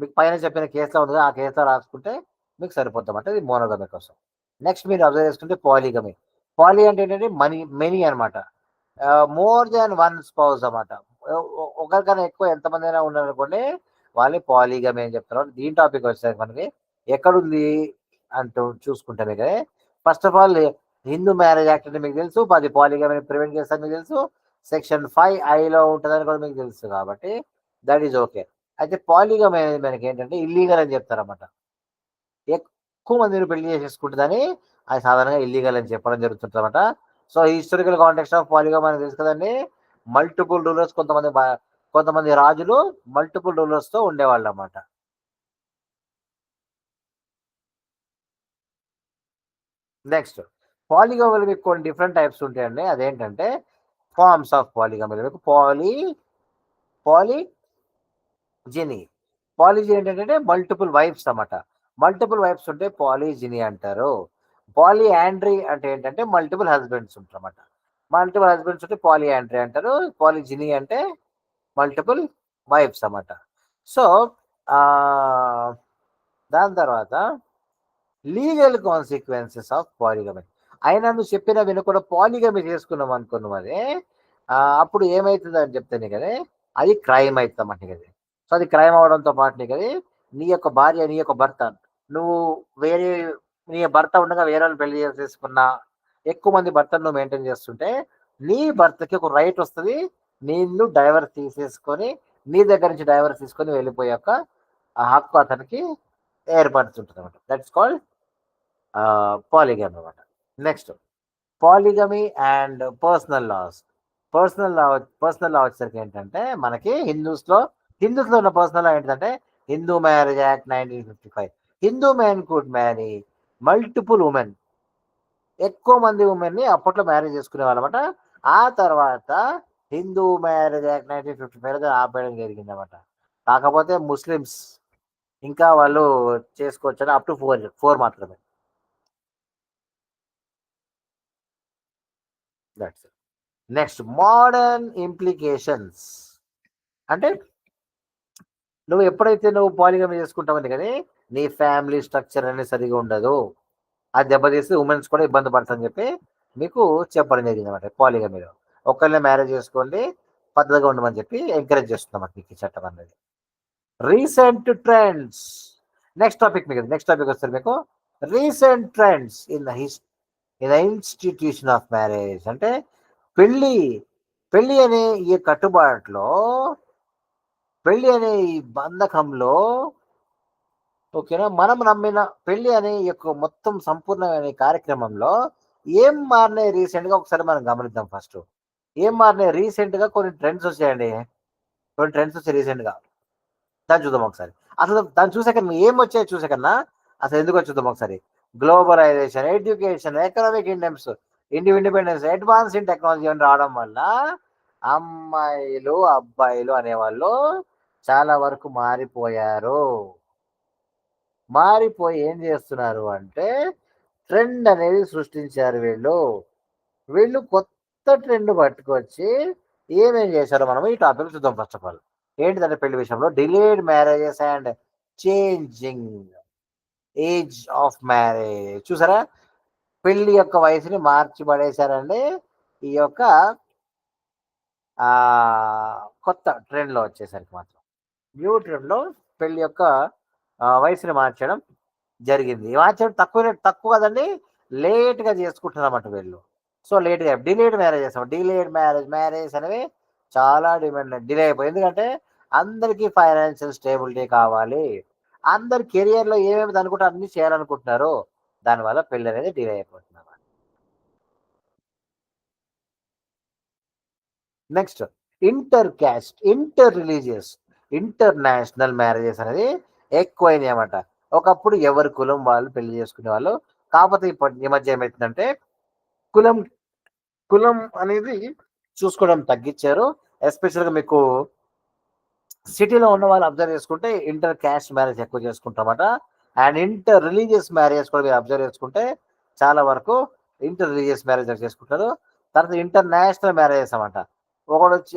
మీకు పైన చెప్పిన కేసులో ఉంది, ఆ కేసులో రాసుకుంటే మీకు సరిపోద్ది అన్నమాట. ఇది మోనోగమి కోసం. నెక్స్ట్ మీరు అబ్జర్వ్ చేసుకుంటే పాలీగమి. పాలీ అంటే ఏంటంటే మెనీ అనమాట. మోర్ దాన్ వన్ స్పౌస్ అన్నమాట. ఒకరికన్నా ఎక్కువ ఎంతమంది అయినా ఉన్నారనుకోండి వాళ్ళని పాలీగమి అని చెప్తున్నారు. దీని టాపిక్ వచ్చేసరికి మనకి ఎక్కడుంది అంటూ చూసుకుంటే మీకు first of all Hindu marriage act అంటే మీకు తెలుసు, అది పాలీగమిని ప్రివెంట్ చేస్తారు మీకు తెలుసు. సెక్షన్ 5I ఉంటుందని కూడా మీకు తెలుసు కాబట్టి దట్ ఈజ్ ఓకే. అయితే పాలీగమి అనేది మనకి ఏంటంటే ఇల్లీగల్ అని చెప్తారన్నమాట. ఎక్కువ మందిని పెళ్లి చేసేసుకుంటుందని అది సాధారణంగా ఇల్లీగల్ అని చెప్పడం జరుగుతుంది అనమాట. సో హిస్టారికల్ కాంటెక్స్ట్ ఆఫ్ పాలీగమి మనకు తెలుసు కదండి. మల్టిపుల్ రూలర్స్, కొంతమంది రాజులు మల్టిపుల్ రూలర్స్ తో ఉండేవాళ్ళు అన్నమాట. నెక్స్ట్ పాలీగమిలో మీకు కొన్ని డిఫరెంట్ టైప్స్ ఉంటాయండి. అదేంటంటే ఫార్మ్స్ ఆఫ్ పాలీగమిలో మీకు పాలీజినీ. పాలీజినీ ఏంటంటే మల్టిపుల్ వైఫ్స్ అన్నమాట. మల్టిపుల్ వైఫ్స్ ఉంటే పాలీజినీ అంటారు. పాలీయాండ్రీ అంటే ఏంటంటే మల్టిపుల్ హస్బెండ్స్ ఉంటారన్నమాట. మల్టిపుల్ హస్బెండ్స్ ఉంటే పాలీయాండ్రీ అంటారు. పాలీజినీ అంటే మల్టిపుల్ వైఫ్స్ అన్నమాట. సో దాని తర్వాత లీగల్ కాన్సిక్వెన్సెస్ ఆఫ్ పాలిగమి. అయినా నువ్వు చెప్పిన వినకుండా పాలిగమి చేసుకున్నాం అనుకున్నాం అది అప్పుడు ఏమవుతుంది అని చెప్తే కదా అది క్రైమ్ అవుతామంటే కదా. సో అది క్రైమ్ అవడంతో పాటు నీకు అది నీ యొక్క భార్య, నీ యొక్క భర్త, నువ్వు వేరే నీ భర్త ఉండగా వేరే వాళ్ళు పెళ్లి చేసుకున్నా, ఎక్కువ మంది భర్తను నువ్వు మెయింటైన్ చేస్తుంటే నీ భర్తకి ఒక రైట్ వస్తుంది, నిన్ను డైవర్స్ తీసేసుకొని నీ దగ్గర నుంచి డైవర్స్ తీసుకొని వెళ్ళిపోయాక ఆ హక్కు అతనికి ఏర్పడుతుంటుంది అనమాట. దట్స్ కాల్డ్ పాలిగమ్ అనమాట. Next polygamy and personal laws. Personal law వచ్చేసరికి ఏంటంటే మనకి హిందూస్లో ఉన్న పర్సనల్ లా ఏంటంటే Hindu marriage act 1955. Hindu man could marry multiple women. ఎక్కువ మంది ఉమెన్ ని అప్పట్లో మ్యారేజ్ చేసుకునే వాళ్ళమాట. ఆ తర్వాత హిందూ మ్యారేజ్ యాక్ట్ 1955 ఆపేయడం జరిగింది అనమాట. కాకపోతే ముస్లిమ్స్ ఇంకా వాళ్ళు చేసుకోవచ్చు అప్ టు 4 మాత్రమే. That's next modern implications. అంటే నువ్వు పాలిగమి చేసుకుంటావని కానీ నీ ఫ్యామిలీ స్ట్రక్చర్ అనేది సరిగా ఉండదు, అది దెబ్బతీసి ఉమెన్స్ కూడా ఇబ్బంది పడతారని చెప్పి మీకు చెప్పడం జరిగింది అనమాట. పాలిగమీలో ఒకళ్ళనే మ్యారేజ్ చేసుకోండి, పద్ధతిగా ఉండమని చెప్పి ఎంకరేజ్ చేస్తున్నాం మీకు ఈ చట్టం అనేది. Recent trends. నెక్స్ట్ టాపిక్ వస్తారు మీకు recent trends in the institution of marriage. అంటే పెళ్ళి పెళ్ళి అనే ఈ కట్టుబాటులో, పెళ్ళి అనే ఈ బంధకంలో, ఓకేనా, మనం నమ్మిన పెళ్లి అనే యొక్క మొత్తం సంపూర్ణమైన కార్యక్రమంలో ఏం మారినాయి రీసెంట్ గా ఒకసారి మనం గమనిద్దాం. ఫస్ట్ ఏం మారినాయి రీసెంట్ గా కొన్ని ట్రెండ్స్ వచ్చాయండి. కొన్ని ట్రెండ్స్ వచ్చాయి రీసెంట్ గా, దాన్ని చూద్దాం ఒకసారి. అసలు దాన్ని చూసాక ఏం వచ్చాయో చూసాకన్నా అసలు ఎందుకు చూద్దాం ఒకసారి. Globalisation, education, economic independence, advance in technology అని రావడం వల్ల అమ్మాయిలు అబ్బాయిలు అనేవాళ్ళు చాలా వరకు మారిపోయారు. మారిపోయి ఏం చేస్తున్నారు అంటే ట్రెండ్ అనేది సృష్టించారు వీళ్ళు కొత్త ట్రెండ్ పట్టుకొచ్చి ఏమేం చేశారో మనం ఈ టాపిక్ చూద్దాం. ఫస్ట్ ఆఫ్ ఆల్ ఏంటిదంటే పెళ్లి విషయంలో delayed marriages and changing age of marriage. చూసారా, పెళ్లి యొక్క వయసుని మార్చి పడేశారండి ఈ యొక్క ఆ కొత్త ట్రెండ్ లో వచ్చేసరికి మాత్రం. న్యూ ట్రెండ్ లో పెళ్లి యొక్క వయసుని మార్చడం జరిగింది. మార్చడం తక్కువ కదండి, లేట్ గా చేసుకుంటున్నారన్నమాట వీళ్ళు. సో లేట్గా డిలేడ్ మ్యారేజ్ అనేవి చాలా డిలే అయిపోయి. ఎందుకంటే అందరికీ ఫైనాన్షియల్ స్టేబిలిటీ కావాలి, అందరు కెరియర్ లో ఏమేమి అనుకుంటారు అన్ని చేయాలనుకుంటున్నారు, దానివల్ల పెళ్లి అనేది డిలే అయిపోతుంది. Next inter religious, international marriages అనేది ఎక్కువైనాయి అన్నమాట. ఒకప్పుడు ఎవరి కులం వాళ్ళు పెళ్లి చేసుకునే వాళ్ళు, కాకపోతే ఈ మధ్య ఏమైతుందంటే కులం కులం అనేది చూసుకోవడం తగ్గించారు. ఎస్పెషల్గా మీకు సిటీలో ఉన్న వాళ్ళు అబ్జర్వ్ చేసుకుంటే ఇంటర్ క్యాస్ట్ మ్యారేజ్ ఎక్కువ చేసుకుంటామట. అండ్ ఇంటర్ రిలీజియస్ మ్యారేజ్ కూడా మీరు అబ్జర్వ్ చేసుకుంటే చాలా వరకు ఇంటర్ రిలీజియస్ మ్యారేజ్ చేసుకుంటారు. తర్వాత ఇంటర్నేషనల్ మ్యారేజెస్ అన్నమాట.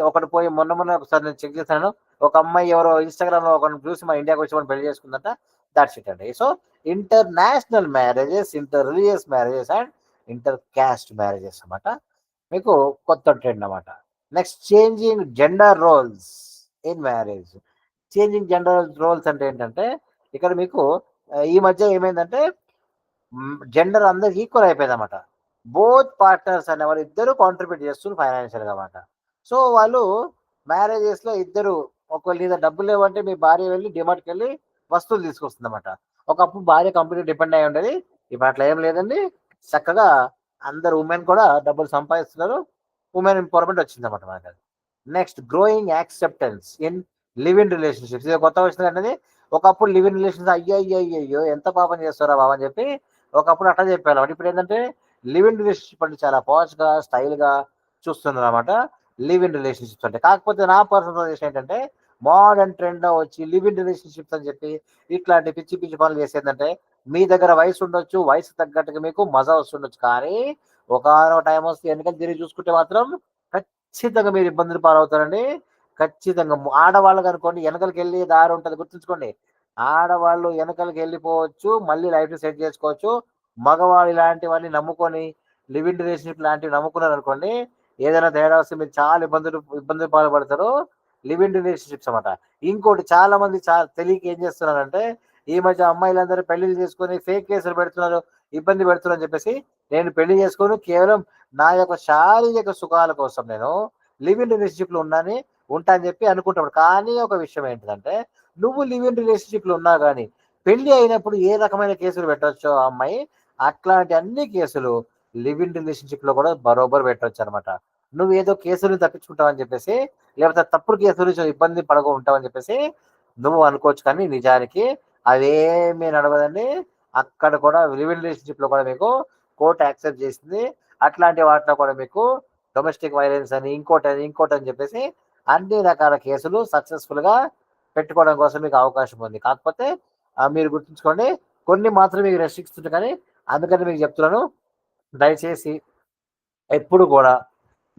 ఒకటి పోయి మొన్న ఒకసారి నేను చెక్ చేశాను, ఒక అమ్మాయి ఎవరో ఇన్స్టాగ్రామ్ లో ఒకరిని చూసి మా ఇండియాకి వచ్చి పెళ్లి చేసుకుందంట. దాట్స్ ఇట్ అండి. So international marriages, inter religious marriages and inter caste marriages అన్నమాట మీకు కొత్త ట్రెండ్ అన్నమాట. Next changing gender roles in marriage. Changing gender roles అంటే ఏంటంటే ఇక్కడ మీకు ఈ మధ్య ఏమైందంటే జెండర్ అందరికి ఈక్వల్ అయిపోయింది అనమాట. బోత్ పార్ట్నర్స్ అనేవాళ్ళు ఇద్దరు కాంట్రిబ్యూట్ చేస్తున్నారు ఫైనాన్షియల్ గా అన్నమాట. సో వాళ్ళు మ్యారేజెస్ లో ఇద్దరు, ఒకవేళ నీ దగ్గర డబ్బులు లేవంటే మీ భార్య వెళ్ళి డిమార్ట్కి వెళ్ళి వస్తువులు తీసుకొస్తుంది అనమాట. ఒకప్పుడు భార్య కంపెనీ డిపెండ్ అయి ఉండేది, ఇప్పుడు అట్లా ఏం లేదండి. చక్కగా అందరు ఉమెన్ కూడా డబ్బులు సంపాదిస్తున్నారు, ఉమెన్ ఎంపవర్మెంట్ వచ్చింది అనమాట మనకి. Next growing acceptance in live in relationships. ఇది కొత్త వచ్చింది అనేది. ఒకప్పుడు లివ్ ఇన్ రిలేషన్స్ అయ్యో ఎంత పాపం చేస్తారా బాబు అని చెప్పి ఒకప్పుడు అట్లా చెప్పారు. ఇప్పుడు ఏంటంటే లివ్ ఇన్ రిలేషన్షిప్ అంటే చాలా పాష్ గా స్టైల్ గా చూస్తున్నారు అనమాట లివ్ ఇన్ రిలేషన్షిప్స్ అంటే. కాకపోతే నా పర్సనల్ సజెషన్ ఏంటంటే మోడర్న్ ట్రెండ్ వచ్చి లివ్ ఇన్ రిలేషన్షిప్స్ అని చెప్పి ఇట్లాంటి పిచ్చి పిచ్చి పనులు చేసేదంటే మీ దగ్గర వయసు ఉండొచ్చు, వయసు తగ్గట్టుగా మీకు మజా వస్తుండొచ్చు, కానీ ఒక టైం వస్తే వెనకాల తిరిగి చూసుకుంటే మాత్రం ఖచ్చితంగా మీరు ఇబ్బందులు పాలవుతారండి. ఖచ్చితంగా ఆడవాళ్ళకి అనుకోండి వెనకలకి వెళ్ళి దారి ఉంటుంది, గుర్తుంచుకోండి. ఆడవాళ్ళు వెనకలకి వెళ్ళిపోవచ్చు, మళ్ళీ లైఫ్ సెట్ చేసుకోవచ్చు. మగవాళ్ళు ఇలాంటివన్నీ నమ్ముకొని లివ్ ఇన్ రిలేషన్షిప్ లాంటివి నమ్ముకున్నారు అనుకోండి, ఏదైనా తేడా వస్తే మీరు చాలా ఇబ్బందులు పాల్పడతారు. లివ్ ఇన్ రిలేషన్షిప్స్ అన్నమాట. ఇంకోటి చాలా మంది తెలియక ఏం చేస్తున్నారంటే ఈ మధ్య అమ్మాయిలందరూ పెళ్లిళ్ళు చేసుకొని ఫేక్ కేసులు పెడుతున్నారు, ఇబ్బంది పెడుతున్నారు అని చెప్పేసి నేను పెళ్లి చేసుకొని కేవలం నా యొక్క శారీరక సుఖాల కోసం నేను లివ్ ఇన్ రిలేషన్షిప్ లో ఉంటా అని చెప్పి అనుకుంటాడు. కానీ ఒక విషయం ఏంటంటే నువ్వు లివ్ ఇన్ రిలేషన్షిప్ లో ఉన్నా కానీ పెళ్లి అయినప్పుడు ఏ రకమైన కేసులు పెట్టవచ్చో ఆ అమ్మాయి, అట్లాంటి అన్ని కేసులు లివ్ ఇన్ రిలేషన్షిప్ లో కూడా బరోబర్ పెట్టవచ్చు అనమాట. నువ్వు ఏదో కేసులు తప్పించుకుంటావు అని చెప్పేసి, లేకపోతే తప్పుడు కేసుల నుంచి ఇబ్బంది పడకు ఉంటావని చెప్పేసి నువ్వు అనుకోవచ్చు, కానీ నిజానికి అదేమీ నడవదండి. అక్కడ కూడా లివ్ ఇన్ రిలేషన్షిప్ లో కూడా మీకు కోర్టు యాక్సెప్ట్ చేసింది. అట్లాంటి వాటిలో కూడా మీకు డొమెస్టిక్ వైలెన్స్ అని ఇంకోటి అని చెప్పేసి అన్ని రకాల కేసులు సక్సెస్ఫుల్ గా పెట్టుకోవడం కోసం మీకు అవకాశం ఉంది. కాకపోతే మీరు గుర్తుంచుకోండి, కొన్ని మాత్రం మీకు రెస్ట్రిక్ట్స్ ఉంటుంది, కానీ అందుకని మీకు చెప్తున్నాను, దయచేసి ఎప్పుడు కూడా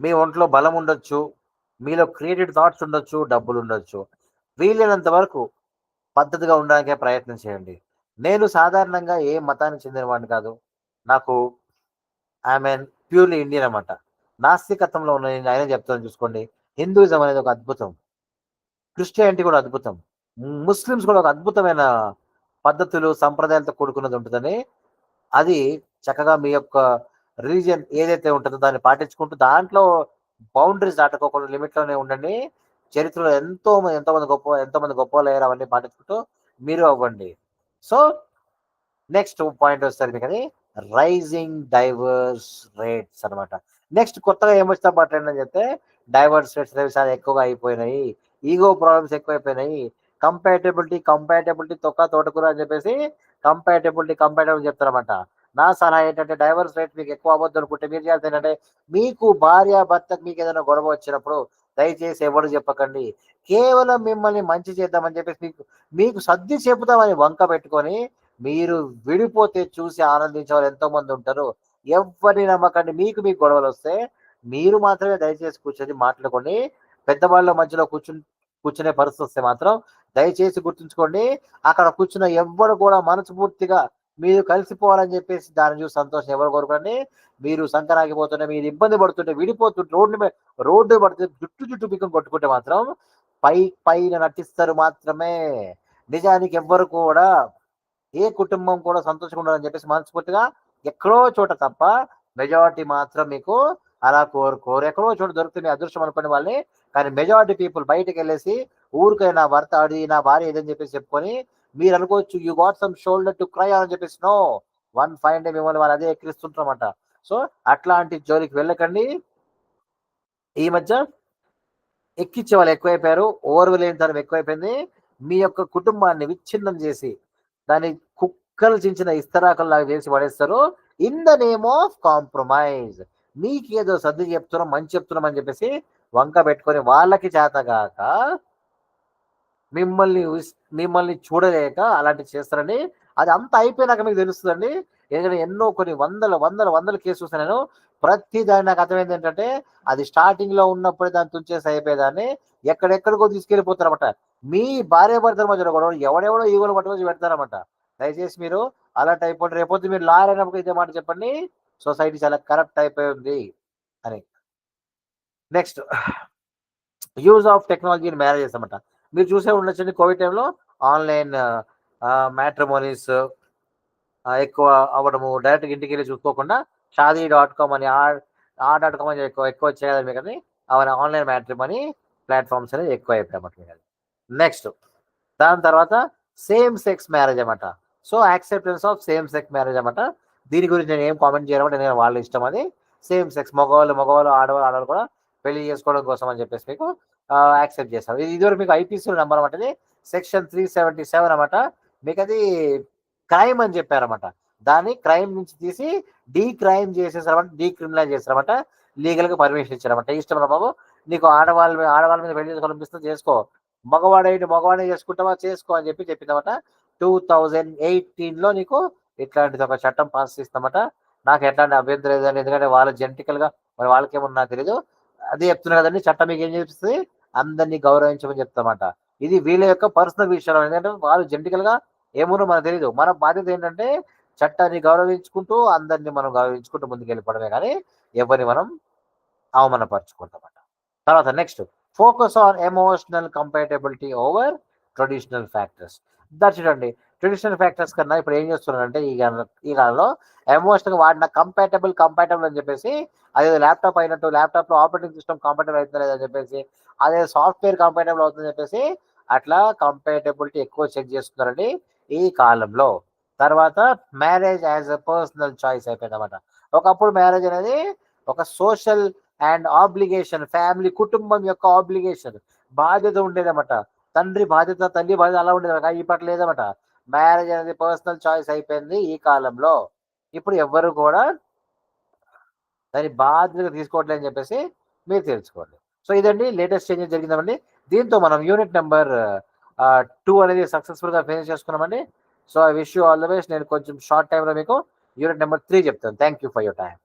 మీ ఒంట్లో బలం ఉండొచ్చు, మీలో క్రియేటివ్ థాట్స్ ఉండొచ్చు, డబ్బులు ఉండొచ్చు, వీలైనంత వరకు పద్ధతిగా ఉండడానికే ప్రయత్నం చేయండి. నేను సాధారణంగా ఏ మతానికి చెందిన వాడిని కాదు. నాకు మీన్ ప్యూర్లీ ఇండియన్ అనమాట. నాస్తికత్వంలో ఉన్న నేను ఆయన చెప్తాను చూసుకోండి. హిందూయిజం అనేది ఒక అద్భుతం, క్రిస్టియానిటీ కూడా అద్భుతం, ముస్లిమ్స్ కూడా ఒక అద్భుతమైన పద్ధతులు సంప్రదాయాలతో కూడుకున్నది ఉంటుందని, అది చక్కగా మీ యొక్క రిలీజియన్ ఏదైతే ఉంటుందో దాన్ని పాటించుకుంటూ దాంట్లో బౌండరీస్ దాటుకోకుండా లిమిట్లోనే ఉండండి. చరిత్రలో ఎంతోమంది గొప్ప లేరు, అవన్నీ పాటించుకుంటూ మీరు అవ్వండి. సో నెక్స్ట్ పాయింట్ వస్తారు మీకు, అది రైజింగ్ డైవర్స్ రేట్స్ అనమాట. నెక్స్ట్ కొత్తగా ఏమొస్తా మాట్లాడిన చెప్తే, డైవర్స్ రేట్స్ అనేవి చాలా ఎక్కువగా అయిపోయినాయి, ఈగో ప్రాబ్లమ్స్ ఎక్కువైపోయినాయి, కంపాటబిలిటీ తొక్క తోటకూర అని చెప్పేసి కంపాటబిలిటీ చెప్తారన్నమాట. నా సలహా ఏంటంటే, డైవర్స్ రేట్ మీకు ఎక్కువ అవ్వద్దు అనుకుంటే మీరు చేయాల్సింది ఏంటంటే, మీకు భార్య భర్తకు మీకు ఏదైనా గొడవ వచ్చినప్పుడు దయచేసి ఎవరు చెప్పకండి. కేవలం మిమ్మల్ని మంచి చేద్దామని చెప్పేసి మీకు సర్ది చెబుతామని వంక పెట్టుకొని మీరు విడిపోతే చూసి ఆనందించే వాళ్ళు ఎంతో మంది ఉంటారు. ఎవరిని నమ్మకండి. మీకు గొడవలు వస్తే మీరు మాత్రమే దయచేసి కూర్చొని మాట్లాడుకోండి. పెద్దవాళ్ళ మధ్యలో కూర్చునే పరిస్థితి వస్తే మాత్రం దయచేసి గుర్తుంచుకోండి, అక్కడ కూర్చున్న ఎవ్వరు కూడా మనస్ఫూర్తిగా మీరు కలిసిపోవాలని చెప్పేసి దాన్ని చూసి సంతోషం ఎవరు కోరుకోండి. మీరు సంకరాగిపోతుంటే, మీరు ఇబ్బంది పడుతుంటే, విడిపోతుంటే, రోడ్డు పడుతుంటే జుట్టు బిక్కం కొట్టుకుంటే మాత్రం పైన నటిస్తారు మాత్రమే. నిజానికి ఎవ్వరు కూడా, ఏ కుటుంబం కూడా సంతోషంగా ఉండాలని చెప్పేసి మనస్ఫూర్తిగా ఎక్కడో చోట తప్ప మెజారిటీ మాత్రం మీకు అలా కోరుకోరు. ఎక్కడో చోట దొరుకుతుంది అదృష్టం అనుకునే వాళ్ళని, కానీ మెజారిటీ పీపుల్ బయటకు వెళ్ళేసి ఊరికే నా భర్త అది నా భార్య ఏదని చెప్పేసి చెప్పుకొని మీరు అనుకోవచ్చు you got some shoulder to cry అని చెప్పేసి, నో, వన్ ఫైన్ డే మిమ్మల్ని వాళ్ళు అదే ఎక్కిరిస్తుంటారన్నమాట. సో అట్లాంటి జోలికి వెళ్ళకండి. ఈ మధ్య ఎక్కించే వాళ్ళు ఎక్కువైపోయారు, ఓర్వలేనితనం ఎక్కువైపోయింది. మీ యొక్క కుటుంబాన్ని విచ్ఛిన్నం చేసి దాన్ని కుక్కలు చించిన ఇస్తరాకల్లాగా చేసి పడేస్తారు in the name of compromise. మీకేదో సర్ది చెప్తున్నాం, మంచి చెప్తున్నాం అని చెప్పేసి వంక పెట్టుకొని వాళ్ళకి చేతగాక మిమ్మల్ని చూడలేక అలాంటివి చేస్తారండి. అది అంత అయిపోయినాక మీకు తెలుస్తుందండి. ఎందుకంటే ఎన్నో కొన్ని వందల కేసు చూసాను నేను. ప్రతి దాన్ని నాకు అర్థమైంది ఏంటంటే, అది స్టార్టింగ్ లో ఉన్నప్పుడే దాన్ని తుంచేసి అయిపోయేదాన్ని ఎక్కడెక్కడికో తీసుకెళ్ళిపోతారన్నమాట. మీ భార్య భర్తల మధ్యలో కూడా ఎవడెవడో ఈగోలు పట్టుకొచ్చి పెడతారన్నమాట. దయచేసి మీరు అలర్ట్ అయిపోండి. రేపొద్దు మీరు లాయర్ అయినప్పుడు ఇదే మాట చెప్పండి, సొసైటీ చాలా కరప్ట్ అయిపోయింది అని. Next, use of technology in marriages అనమాట. మీరు చూసే ఉండొచ్చండి, కోవిడ్ టైంలో ఆన్లైన్ మ్యాట్రిమోనీస్ ఎక్కువ అవ్వడము, డైరెక్ట్గా ఇంటికి వెళ్ళి చూసుకోకుండా షాదీ.com అని ఆ.com అని ఎక్కువ వచ్చాయి కదా మీకు, అని అవన్నీ ఆన్లైన్ మ్యాట్రిమోనీ ప్లాట్ఫామ్స్ అనేది ఎక్కువ అయిపోయాయి అన్నమాట. నెక్స్ట్, దాని తర్వాత సేమ్ సెక్స్ మ్యారేజ్ అనమాట. So acceptance of same sex marriage అనమాట. దీని గురించి నేను ఏం కామెంట్ చేయడం, నేను వాళ్ళ ఇష్టం. అది సేమ్ సెక్స్, మగవాళ్ళు ఆడవాళ్ళు కూడా పెళ్లి చేసుకోవడం కోసం అని చెప్పేసి మీకు యాక్సెప్ట్ చేస్తారు. ఇదివరకు మీకు ఐపీసీ నెంబర్ అనమాట, ఇది సెక్షన్ 377 అనమాట. మీకు అది క్రైమ్ అని చెప్పారన్నమాట. దాన్ని క్రైమ్ నుంచి తీసి క్రైమ్ చేసేసారన్నమాట, క్రిమినలైజ్ చేస్తారన్నమాట. లీగల్గా పర్మిషన్ ఇచ్చారన్నమాట. ఇష్టం బాబు, నీకు ఆడవాళ్ళ మీద పెళ్లి చేసుకోవాలనిపిస్తుంది చేసుకో, మగవాడే చేసుకుంటావా చేసుకో అని చెప్పిందన్నమాట. 2018లో నీకు ఇట్లాంటిది ఒక చట్టం పాస్ చేస్తామట. నాకు ఎట్లాంటి అభ్యంతరం లేదండి, ఎందుకంటే వాళ్ళ జెనెటికల్ గా మరి వాళ్ళకేమన్నా నాకు తెలియదు. అదే చెప్తున్నా కదండి, చట్టం మీకు ఏం చెప్తుంది, అందరినీ గౌరవించమని చెప్తామట. ఇది వీళ్ళ యొక్క పర్సనల్ విషయాలు, ఎందుకంటే వాళ్ళు జెనెటికల్ గా ఏమో మనకు తెలియదు. మన బాధ్యత ఏంటంటే చట్టాన్ని గౌరవించుకుంటూ అందరినీ మనం గౌరవించుకుంటూ ముందుకు వెళ్ళిపోవడమే, కానీ ఎవరిని మనం అవమానపరచుకుంటామట. తర్వాత next, focus on emotional compatibility over traditional factors. చూడండి, ట్రెడిషనల్ ఫ్యాక్టర్స్ కన్నా ఇప్పుడు ఏం చేస్తున్నారంటే ఈ కాలంలో ఎమోషనల్ వాడిన కంపాటబుల్ అని చెప్పేసి, అదే ల్యాప్టాప్ అయినట్టు ల్యాప్టాప్ లో ఆపరేటింగ్ సిస్టమ్ కంపాటబుల్ అవుతుంది అని చెప్పేసి, అదే సాఫ్ట్వేర్ కంపాటబుల్ అవుతుందని చెప్పేసి అట్లా కంపాటబిలిటీ ఎక్కువ చెక్ చేస్తున్నారండి ఈ కాలంలో. తర్వాత marriage as a personal choice అయిపోయింది అనమాట. ఒకప్పుడు మ్యారేజ్ అనేది ఒక సోషల్ అండ్ ఆబ్లిగేషన్, ఫ్యామిలీ కుటుంబం యొక్క ఆబ్లిగేషన్, బాధ్యత ఉండేదన్నమాట. తండ్రి బాధ్యత, తల్లి బాధ్యత అలా ఉండేదన్నమాట. ఇప్పట్లో లేదన్నమాట. మ్యారేజ్ అనేది పర్సనల్ చాయిస్ అయిపోయింది ఈ కాలంలో. ఇప్పుడు ఎవ్వరు కూడా దాని బాధ్యతగా తీసుకోవట్లేదు అని చెప్పేసి మీరు తెలుసుకోండి. సో ఇదండి లేటెస్ట్ చేంజెస్ జరిగిందండి. దీంతో మనం యూనిట్ నెంబర్ 2 అనేది సక్సెస్ఫుల్గా ఫినిష్ చేసుకున్నామండి. So I wish you all the best. నేను కొంచెం షార్ట్ టైంలో మీకు యూనిట్ నెంబర్ 3 చెప్తాను. Thank you for your time.